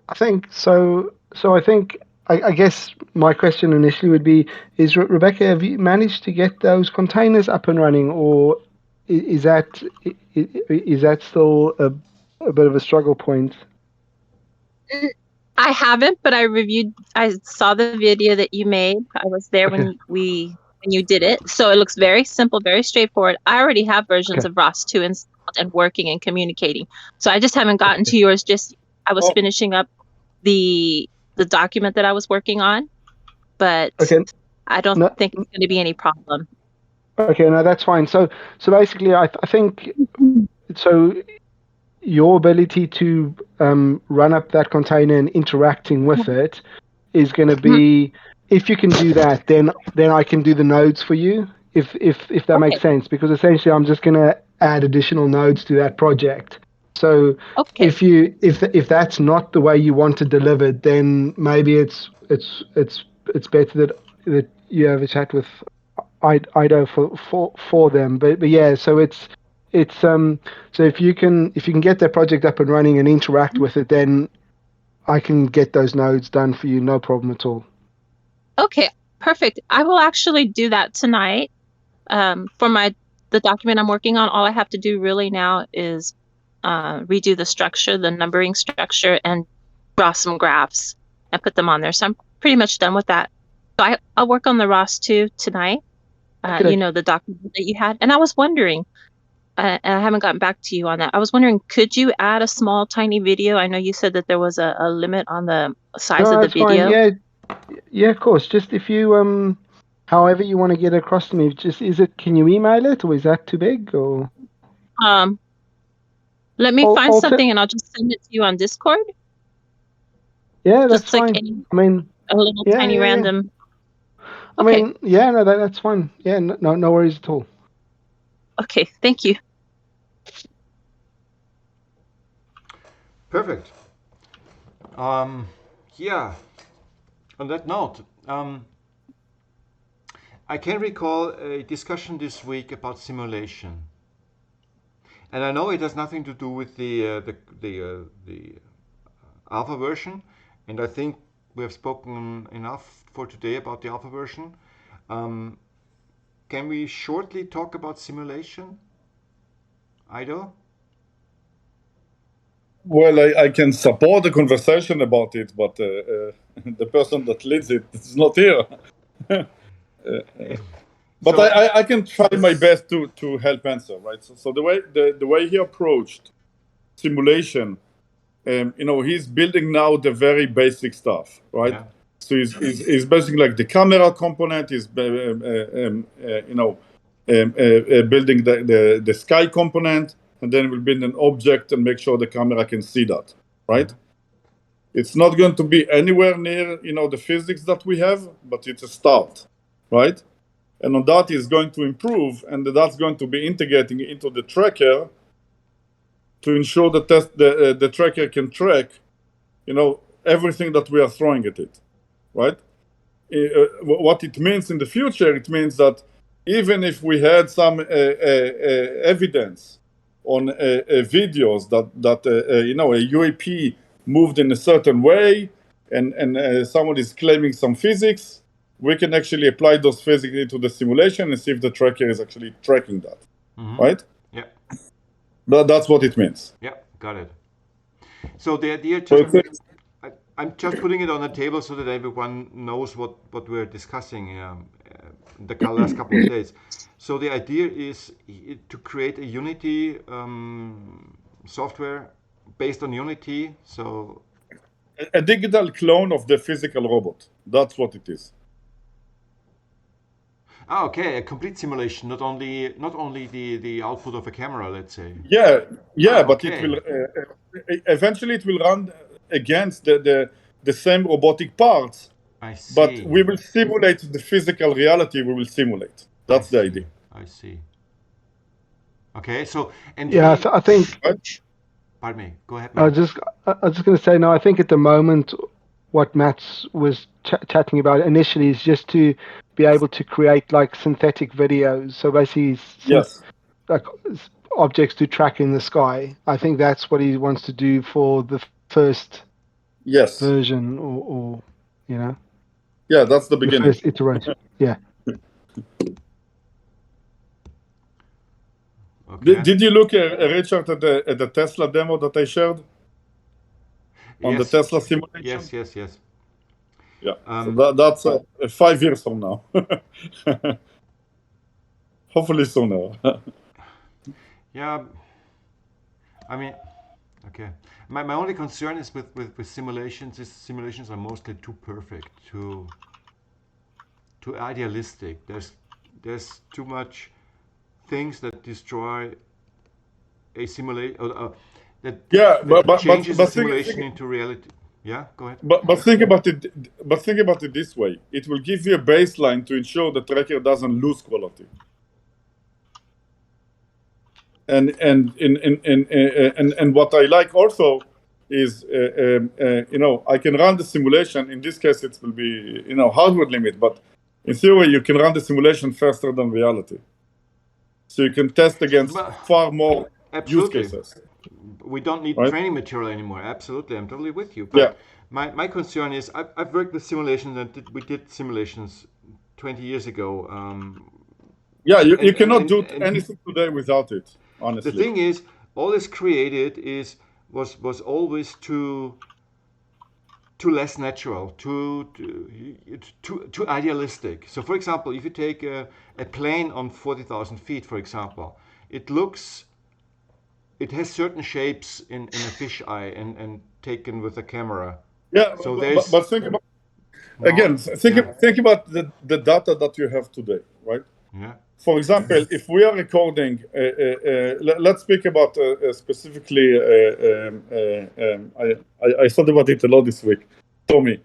I think so. I think I guess my question initially would be: is Rebecca, have you managed to get those containers up and running, or is that still a bit of a struggle point? I haven't, but I saw the video that you made. I was there when you did it. So it looks very simple, very straightforward. I already have versions of ROS2 installed and working and communicating. So I just haven't gotten to yours. I was finishing up the document that I was working on, but I don't think it's going to be any problem. Okay, no, that's fine. So basically, I think so. Your ability to run up that container and interacting with it is going to be. If you can do that, then I can do the nodes for you. If that makes sense, because essentially I'm just going to add additional nodes to that project. So if that's not the way you want it delivered, then maybe it's better that you have a chat with Ido for them. But yeah, so it's so if you can get that project up and running and interact with it, then I can get those nodes done for you, no problem at all. Okay, perfect. I will actually do that tonight. For the document I'm working on, all I have to do really now is redo the structure, the numbering structure, and draw some graphs and put them on there. So I'm pretty much done with that. So I'll work on the ROS2 tonight. The document that you had. And I was wondering, and I haven't gotten back to you on that. I was wondering, could you add a small, tiny video? I know you said that there was a limit on the size of the video. Fine. Yeah, of course. Just if you however you want to get it across to me, can you email it, or is that too big, or? Let me find something and I'll just send it to you on Discord. Yeah, that's fine. A little tiny random. Okay. No, that's fine. Yeah, no worries at all. Okay, thank you. Perfect. On that note, I can recall a discussion this week about simulation, and I know it has nothing to do with the alpha version, and I think we have spoken enough for today about the alpha version. Can we shortly talk about simulation, Ido? Well, I can support the conversation about it, but the person that leads it is not here. But I can try my best to help answer, right? So the way he approached simulation, he's building now the very basic stuff, right? Yeah. So he's basically like the camera component, he's building the sky component, and then we'll build an object and make sure the camera can see that, right? It's not going to be anywhere near, the physics that we have, but it's a start, right? And on that is going to improve, and that's going to be integrating into the tracker to ensure the tracker can track, everything that we are throwing at it, right? What it means in the future, it means that even if we had some evidence on videos that a UAP moved in a certain way, and someone is claiming some physics, we can actually apply those physics into the simulation and see if the tracker is actually tracking that, right? Yeah. That's what it means. Yeah, got it. So the idea, I'm just putting it on the table so that everyone knows what we're discussing the last couple of days. So the idea is to create a Unity software based on Unity. So a digital clone of the physical robot. That's what it is. Okay, a complete simulation, not only the output of a camera, let's say. Yeah, but it will eventually it will run against the same robotic parts. I see. But we will simulate the physical reality. We will simulate. That's the idea. I see. Okay, so I think. Pardon me. Go ahead. Matt. I was just going to say, no. I think at the moment, what Matt was chatting about initially is just to be able to create like synthetic videos. So basically, like objects to track in the sky. I think that's what he wants to do for the first version, or Yeah, that's the beginning. The first iteration. Yeah. Okay. Did you look, Richard, at the Tesla demo that I shared? On the Tesla simulation? Yes. Yeah, so that's 5 years from now. Hopefully sooner. Yeah, I mean, okay. My only concern is with simulations is simulations are mostly too perfect, too idealistic. There's too much things that destroy a simulation, that changes the simulation into reality. Yeah, go ahead. But think about it. But think about it this way: it will give you a baseline to ensure the tracker doesn't lose quality. And what I like also is I can run the simulation. In this case, it will be hardware limit, but in theory, you can run the simulation faster than reality. So you can test against far more use cases. We don't need training material anymore. Absolutely, I'm totally with you. But my concern is I've worked with simulations, and we did simulations 20 years ago. You cannot do anything today without it. Honestly, the thing is, all this created was always too less natural, too idealistic. So, for example, if you take a plane on 40,000 feet, for example, it has certain shapes in a fisheye and taken with a camera. Yeah, so but think about think about the data that you have today, right? Yeah. For example, if we are recording, let's speak about specifically. I thought about it a lot this week. Tommy,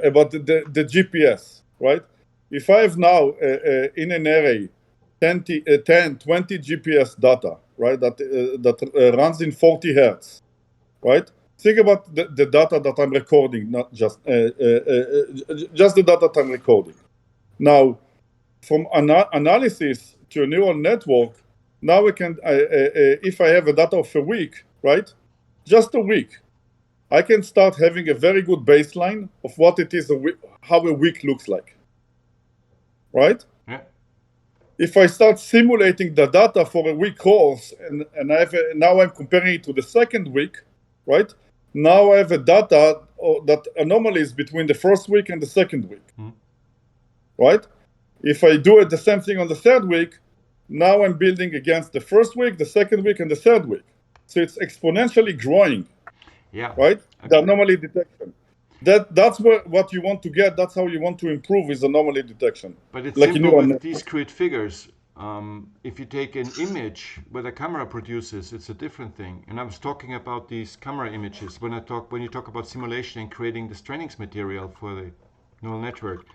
about the GPS, right? If I have now in an array 20 GPS data, right, that runs in 40 hertz, right? Think about the data that I'm recording, not just the data that I'm recording. Now, from analysis to a neural network, now we can, if I have a data of a week, right, just a week, I can start having a very good baseline of what it is, how a week looks like, right? Yeah. If I start simulating the data for a week course, and now I'm comparing it to the second week, right? Now I have a data that anomalies between the first week and the second week. right? If I do it the same thing on the third week, now I'm building against the first week, the second week, and the third week. So it's exponentially growing, Yeah. right? Okay. The anomaly detection. That's what you want to get. That's how you want to improve is anomaly detection. But it's like simple with discrete figures. If you take an image where the camera produces, it's a different thing. And I was talking about these camera images when you talk about simulation and creating this training material for the neural network.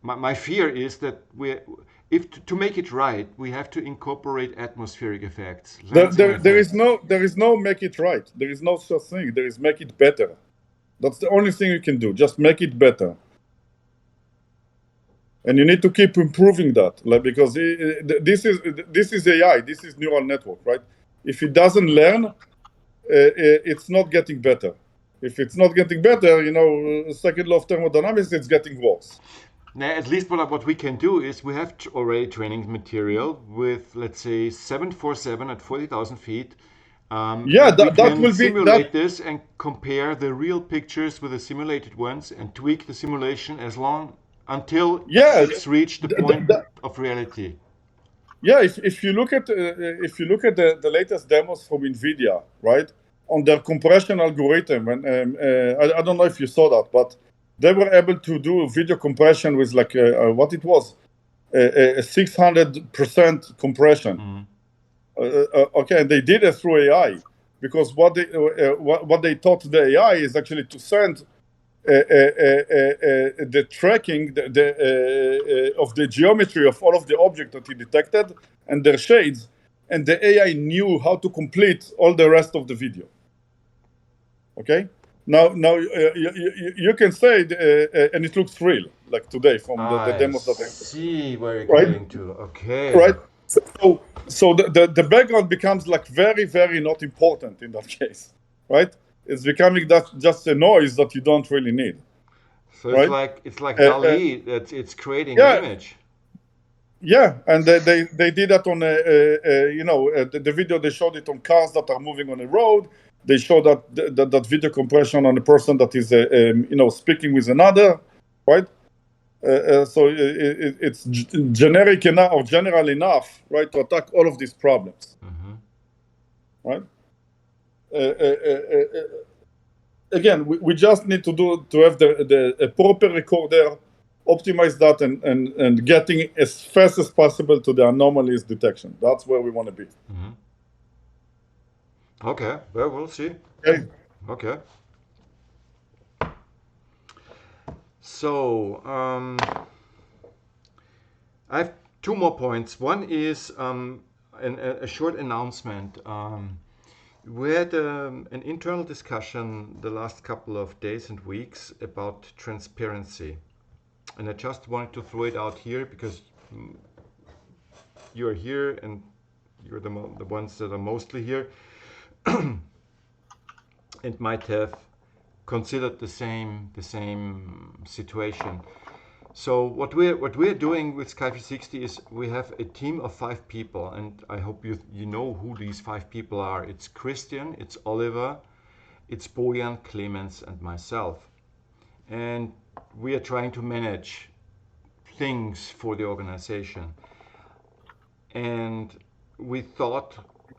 My fear is that to make it right, we have to incorporate atmospheric effects. There is no make it right. There is no such thing. There is make it better. That's the only thing you can do. Just make it better. And you need to keep improving that, because this is AI. This is neural network, right? If it doesn't learn, it's not getting better. If it's not getting better, second law of thermodynamics, it's getting worse. Now, at least what we can do is we have already training material with, let's say, 747 at 40,000 feet. That will simulate this and compare the real pictures with the simulated ones and tweak the simulation until it's reached the point of reality. Yeah, if you look at the latest demos from NVIDIA, right, on their compression algorithm, and I don't know if you saw that, but they were able to do video compression with what it was, a 600% compression. Mm-hmm. Okay, and they did it through AI, because what they taught the AI is actually to send the tracking of the geometry of all of the objects that he detected and their shades, and the AI knew how to complete all the rest of the video. Okay, now you can say, and it looks real, like today from the demos that I see where you're getting to. Okay, right. So the background becomes very, very not important in that case, right? It's becoming just a noise that you don't really need. So right? it's like DALL-E, it's creating an image. Yeah, and they did that on the video. They showed it on cars that are moving on a road. They showed that video compression on a person that is speaking with another, right? So it's generic enough or general enough, right, to attack all of these problems, right? Again, we just need to have the proper recorder, optimize that, and getting as fast as possible to the anomalies detection. That's where we want to be. Mm-hmm. Okay, well, we'll see. Okay. So, I have two more points. One is a short announcement. We had an internal discussion the last couple of days and weeks about transparency. And I just wanted to throw it out here because you're here and you're the ones that are mostly here and might have considered the same situation. So what we're doing with Sky360 is we have a team of 5 people, and I hope you know who these 5 people are. It's Christian, it's Oliver, it's Bojan, Clemens, and myself. And we are trying to manage things for the organization. And we thought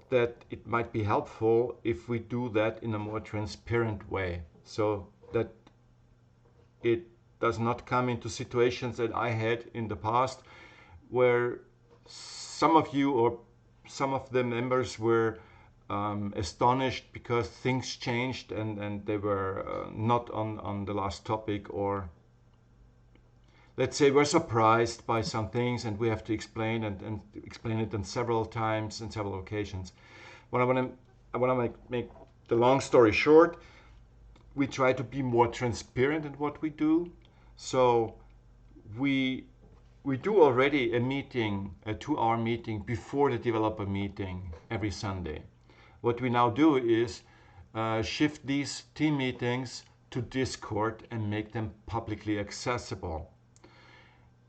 that it might be helpful if we do that in a more transparent way, so that it does not come into situations that I had in the past where some of you or some of the members were astonished because things changed and they were not on the last topic, or let's say we're surprised by some things and we have to explain and explain it on several times and several occasions. I want to make the long story short. We try to be more transparent in what we do. So we do already a meeting, a 2-hour meeting before the developer meeting every Sunday. What we now do is shift these team meetings to Discord and make them publicly accessible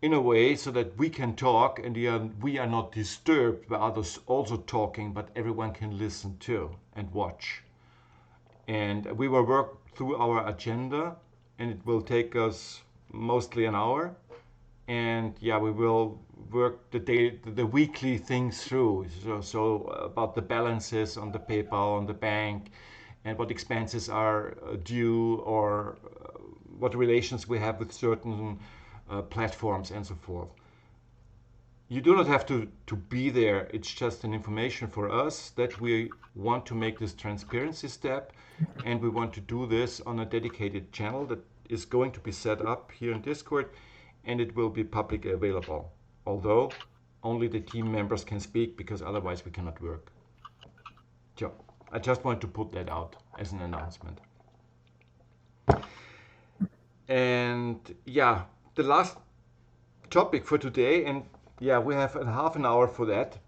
in a way so that we can talk and we are not disturbed by others also talking, but everyone can listen too and watch. And we will work through our agenda, and it will take us mostly an hour. and yeah, we will work the weekly things through. So about the balances on the PayPal, on the bank, and what expenses are due, or what relations we have with certain platforms and so forth. You do not have to be there. It's just an information for us that we want to make this transparency step, and we want to do this on a dedicated channel that is going to be set up here in Discord, and it will be publicly available. Although only the team members can speak, because otherwise we cannot work. So I just want to put that out as an announcement. And yeah, the last topic for today, and yeah, we have a half an hour for that,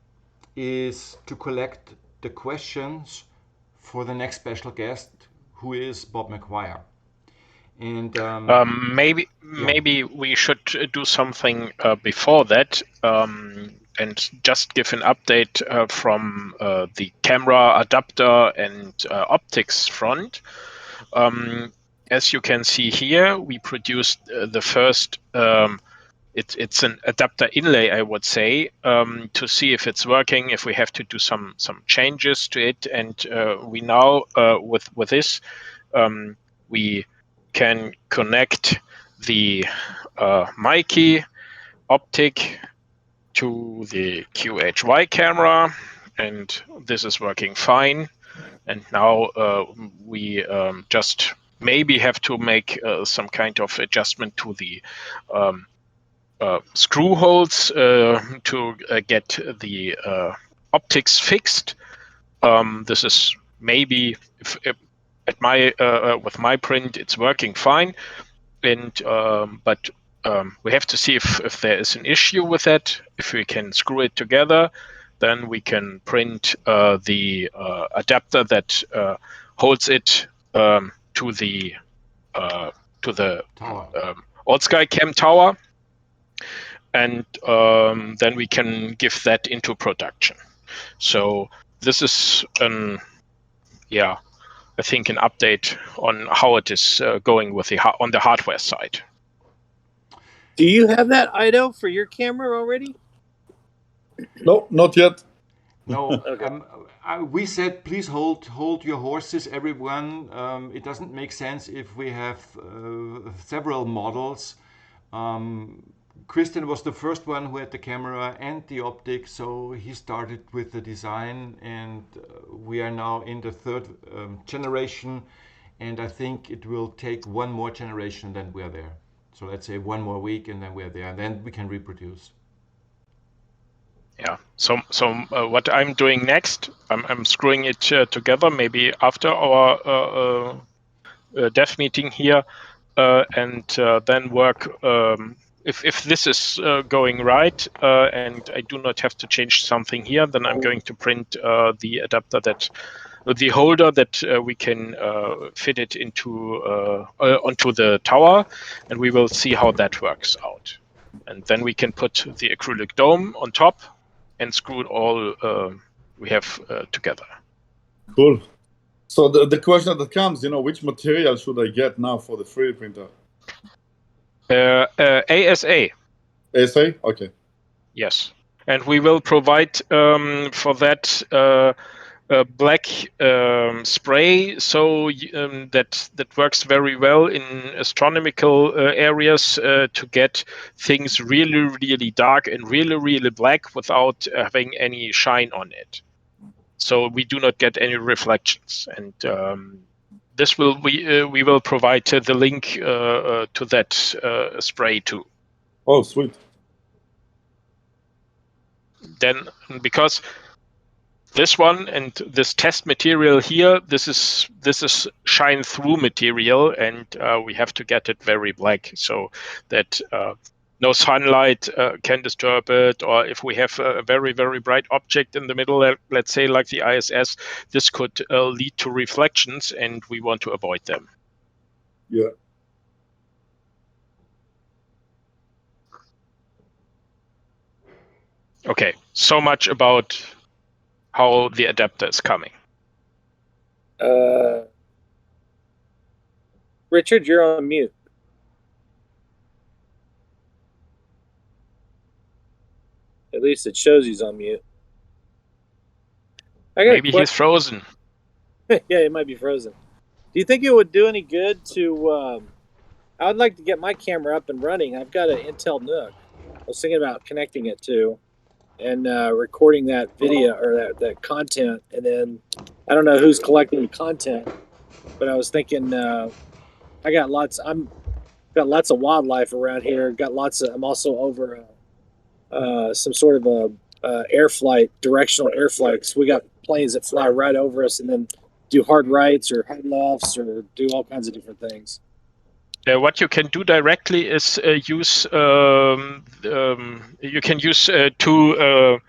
is to collect the questions for the next special guest, who is Bob McGuire. And maybe we should do something before that, and just give an update from the camera adapter and optics front. As you can see here, we produced the first. It's an adapter inlay, I would say, to see if it's working, if we have to do some changes to it, and we now with this we can connect the Mikey optic to the QHY camera, and this is working fine. And now we just maybe have to make some kind of adjustment to the screw holes to get the optics fixed. This is maybe if at my with my print it's working fine, and but we have to see if there is an issue with that. If we can screw it together, then we can print the adapter that holds it to the tower. Old Sky Cam tower, and then we can give that into production. So this is I think an update on how it is going with on the hardware side. Do you have that, Ido, for your camera already? No, not yet. No. Okay. We said, please hold your horses, everyone. It doesn't make sense if we have several models. Christian was the first one who had the camera and the optics, so he started with the design, and we are now in the third generation, and I think it will take one more generation, then we are there. So let's say one more week, and then we are there, and then we can reproduce. Yeah. So what I'm doing next, I'm screwing it together, maybe after our dev meeting here, and then work. If this is going right, and I do not have to change something here, then I'm going to print the adapter the holder that we can fit it into onto the tower, and we will see how that works out. And then we can put the acrylic dome on top and screw it all we have together. Cool. So the question that comes, which material should I get now for the 3D printer? ASA. ASA? Okay. Yes. And we will provide for that black spray, so that works very well in astronomical areas to get things really, really dark and really, really black without having any shine on it. So we do not get any reflections, and this will we will provide the link to that spray too. Oh, sweet. Then, because this one and this test material here, this is shine through material, and we have to get it very black so that no sunlight can disturb it, or if we have a very, very bright object in the middle, let's say like the ISS, this could lead to reflections, and we want to avoid them. Yeah. Okay, so much about how the adapter is coming. Richard, you're on mute. least it shows he's on mute. Maybe he's frozen. Yeah, it might be frozen. Do you think it would do any good to? I would like to get my camera up and running. I've got an Intel NUC. I was thinking about connecting it to, and recording that video or that content, and then I don't know who's collecting the content, but I was thinking I got lots. Got lots of wildlife around here. I'm also over some sort of a directional air flight. So we got planes that fly right over us and then do hard rights or hard lefts or do all kinds of different things. What you can do directly is use you can use 2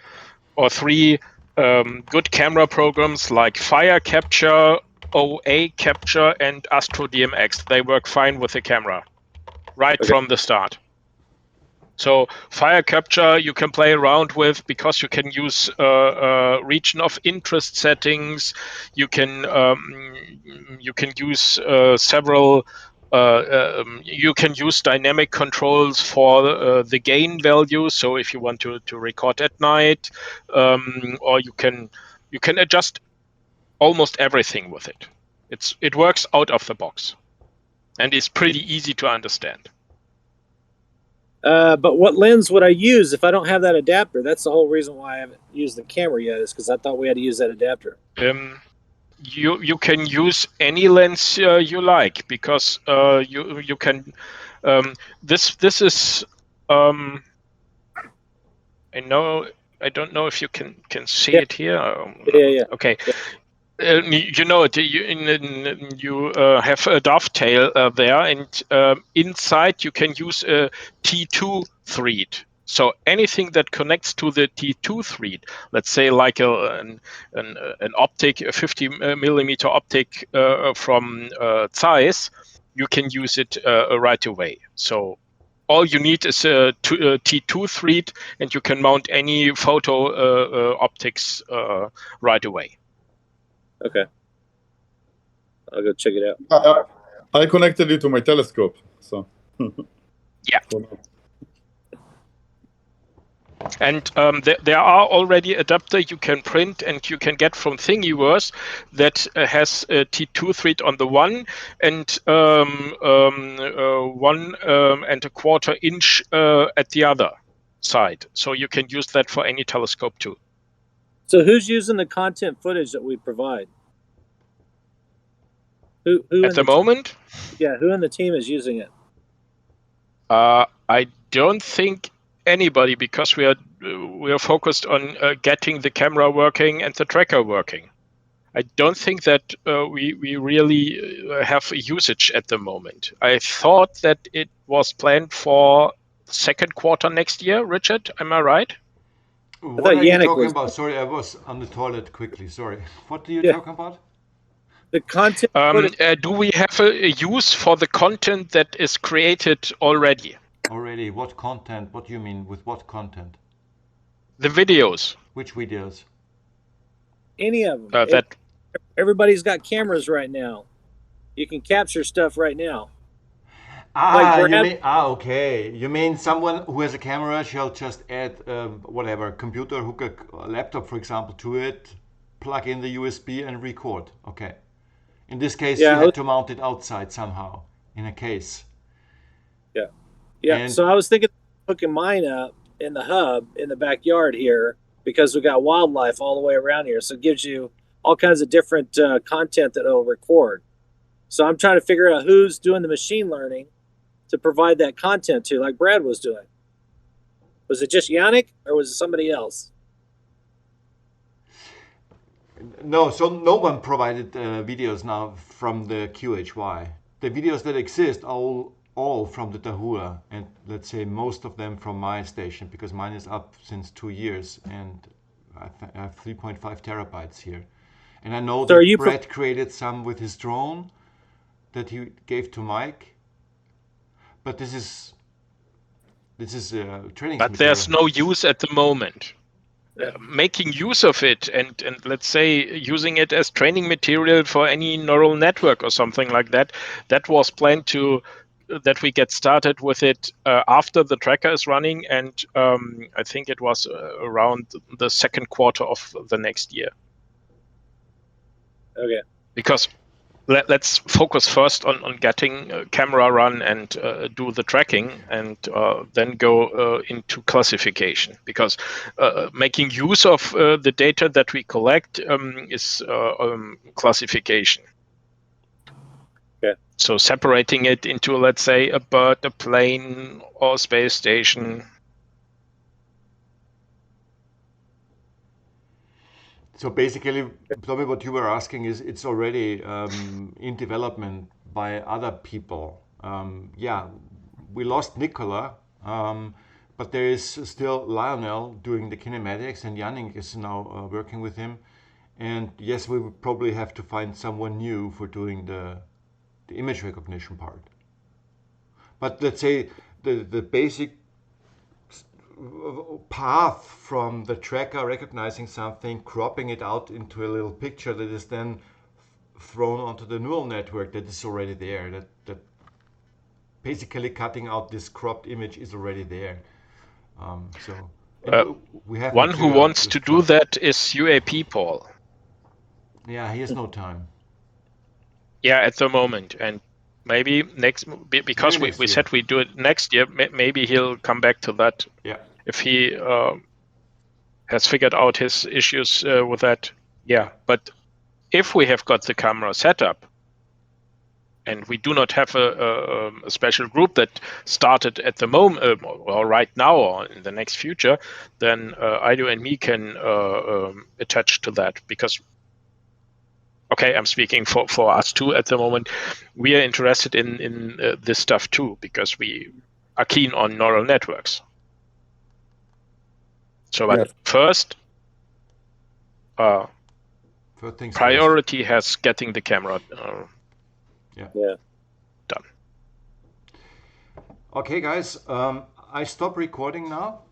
or 3 good camera programs like Fire Capture, OA Capture, and Astro DMX. They work fine with the camera from the start. So Fire Capture you can play around with because you can use region of interest settings. You can use several. You can use dynamic controls for the gain value. So if you want to record at night, or you can adjust almost everything with it. It works out of the box, and it's pretty easy to understand. But what lens would I use if I don't have that adapter? That's the whole reason why I haven't used the camera yet, is because I thought we had to use that adapter. You can use any lens you like, because you can. This is. I don't know if you can see it here. Yeah. Okay. You know it. You have a dovetail there, and inside you can use a T2 thread. So anything that connects to the T2 thread, let's say like an optic, a 50 millimeter optic from Zeiss, you can use it right away. So all you need is a T2 thread, and you can mount any photo optics right away. Okay. I'll go check it out. I connected it to my telescope, so. Yeah. And there are already adapters you can print and you can get from Thingiverse that has a T2 thread on the one and 1.25 inch at the other side. So you can use that for any telescope too. So who's using the content footage that we provide? Who at the moment? Yeah, who in the team is using it? I don't think anybody, because we are focused on getting the camera working and the tracker working. I don't think that we really have a usage at the moment. I thought that it was planned for second quarter next year. Richard, am I right? What are you talking about? Sorry, I was on the toilet quickly. Sorry. What are you talking about? The content. Do we have a use for the content that is created already? Already? What content? What do you mean with what content? The videos. Which videos? Any of them. Everybody's got cameras right now. You can capture stuff right now. Okay. You mean someone who has a camera shall just add whatever, computer, hook a laptop, for example, to it, plug in the USB and record. Okay. In this case, you had to mount it outside somehow, in a case. Yeah. And so I was thinking of hooking mine up in the hub in the backyard here, because we got wildlife all the way around here. So it gives you all kinds of different content that it'll record. So I'm trying to figure out who's doing the machine learning to provide that content to, like Brad was doing. Was it just Yannick or was it somebody else? No, so no one provided videos now from the QHY. The videos that exist are all from the Tahua, and let's say most of them from my station, because mine is up since 2 years and I have 3.5 terabytes here. And I know that Brett created some with his drone that he gave to Mike, but this is training. But there's no use at the moment. Making use of it and let's say using it as training material for any neural network or something like that, that was planned to that we get started with it after the tracker is running, and I think it was around the second quarter of the next year. Okay. Because let's focus first on getting a camera run and do the tracking, and then go into classification. Because making use of the data that we collect is classification. Okay. So separating it into, let's say, a bird, a plane, or a space station. So basically, probably what you were asking is it's already in development by other people. Yeah, we lost Nicola, but there is still Lionel doing the kinematics, and Yannick is now working with him. And yes, we would probably have to find someone new for doing the image recognition part. But let's say the basic path from the tracker recognizing something, cropping it out into a little picture that is then thrown onto the neural network, that is already there. That basically cutting out this cropped image is already there. So we have one who wants to do that is UAP Paul. Yeah, he has no time. Yeah, at the moment, and maybe because we said we do it next year. Maybe he'll come back to that. Yeah. If he has figured out his issues with that. Yeah, but if we have got the camera set up, and we do not have a special group that started at the moment, or right now, or in the next future, then Ido and me can attach to that. Because, okay, I'm speaking for us too at the moment. We are interested in this stuff too, because we are keen on neural networks. So, but first priority has getting the camera done. Okay, guys, I stop recording now.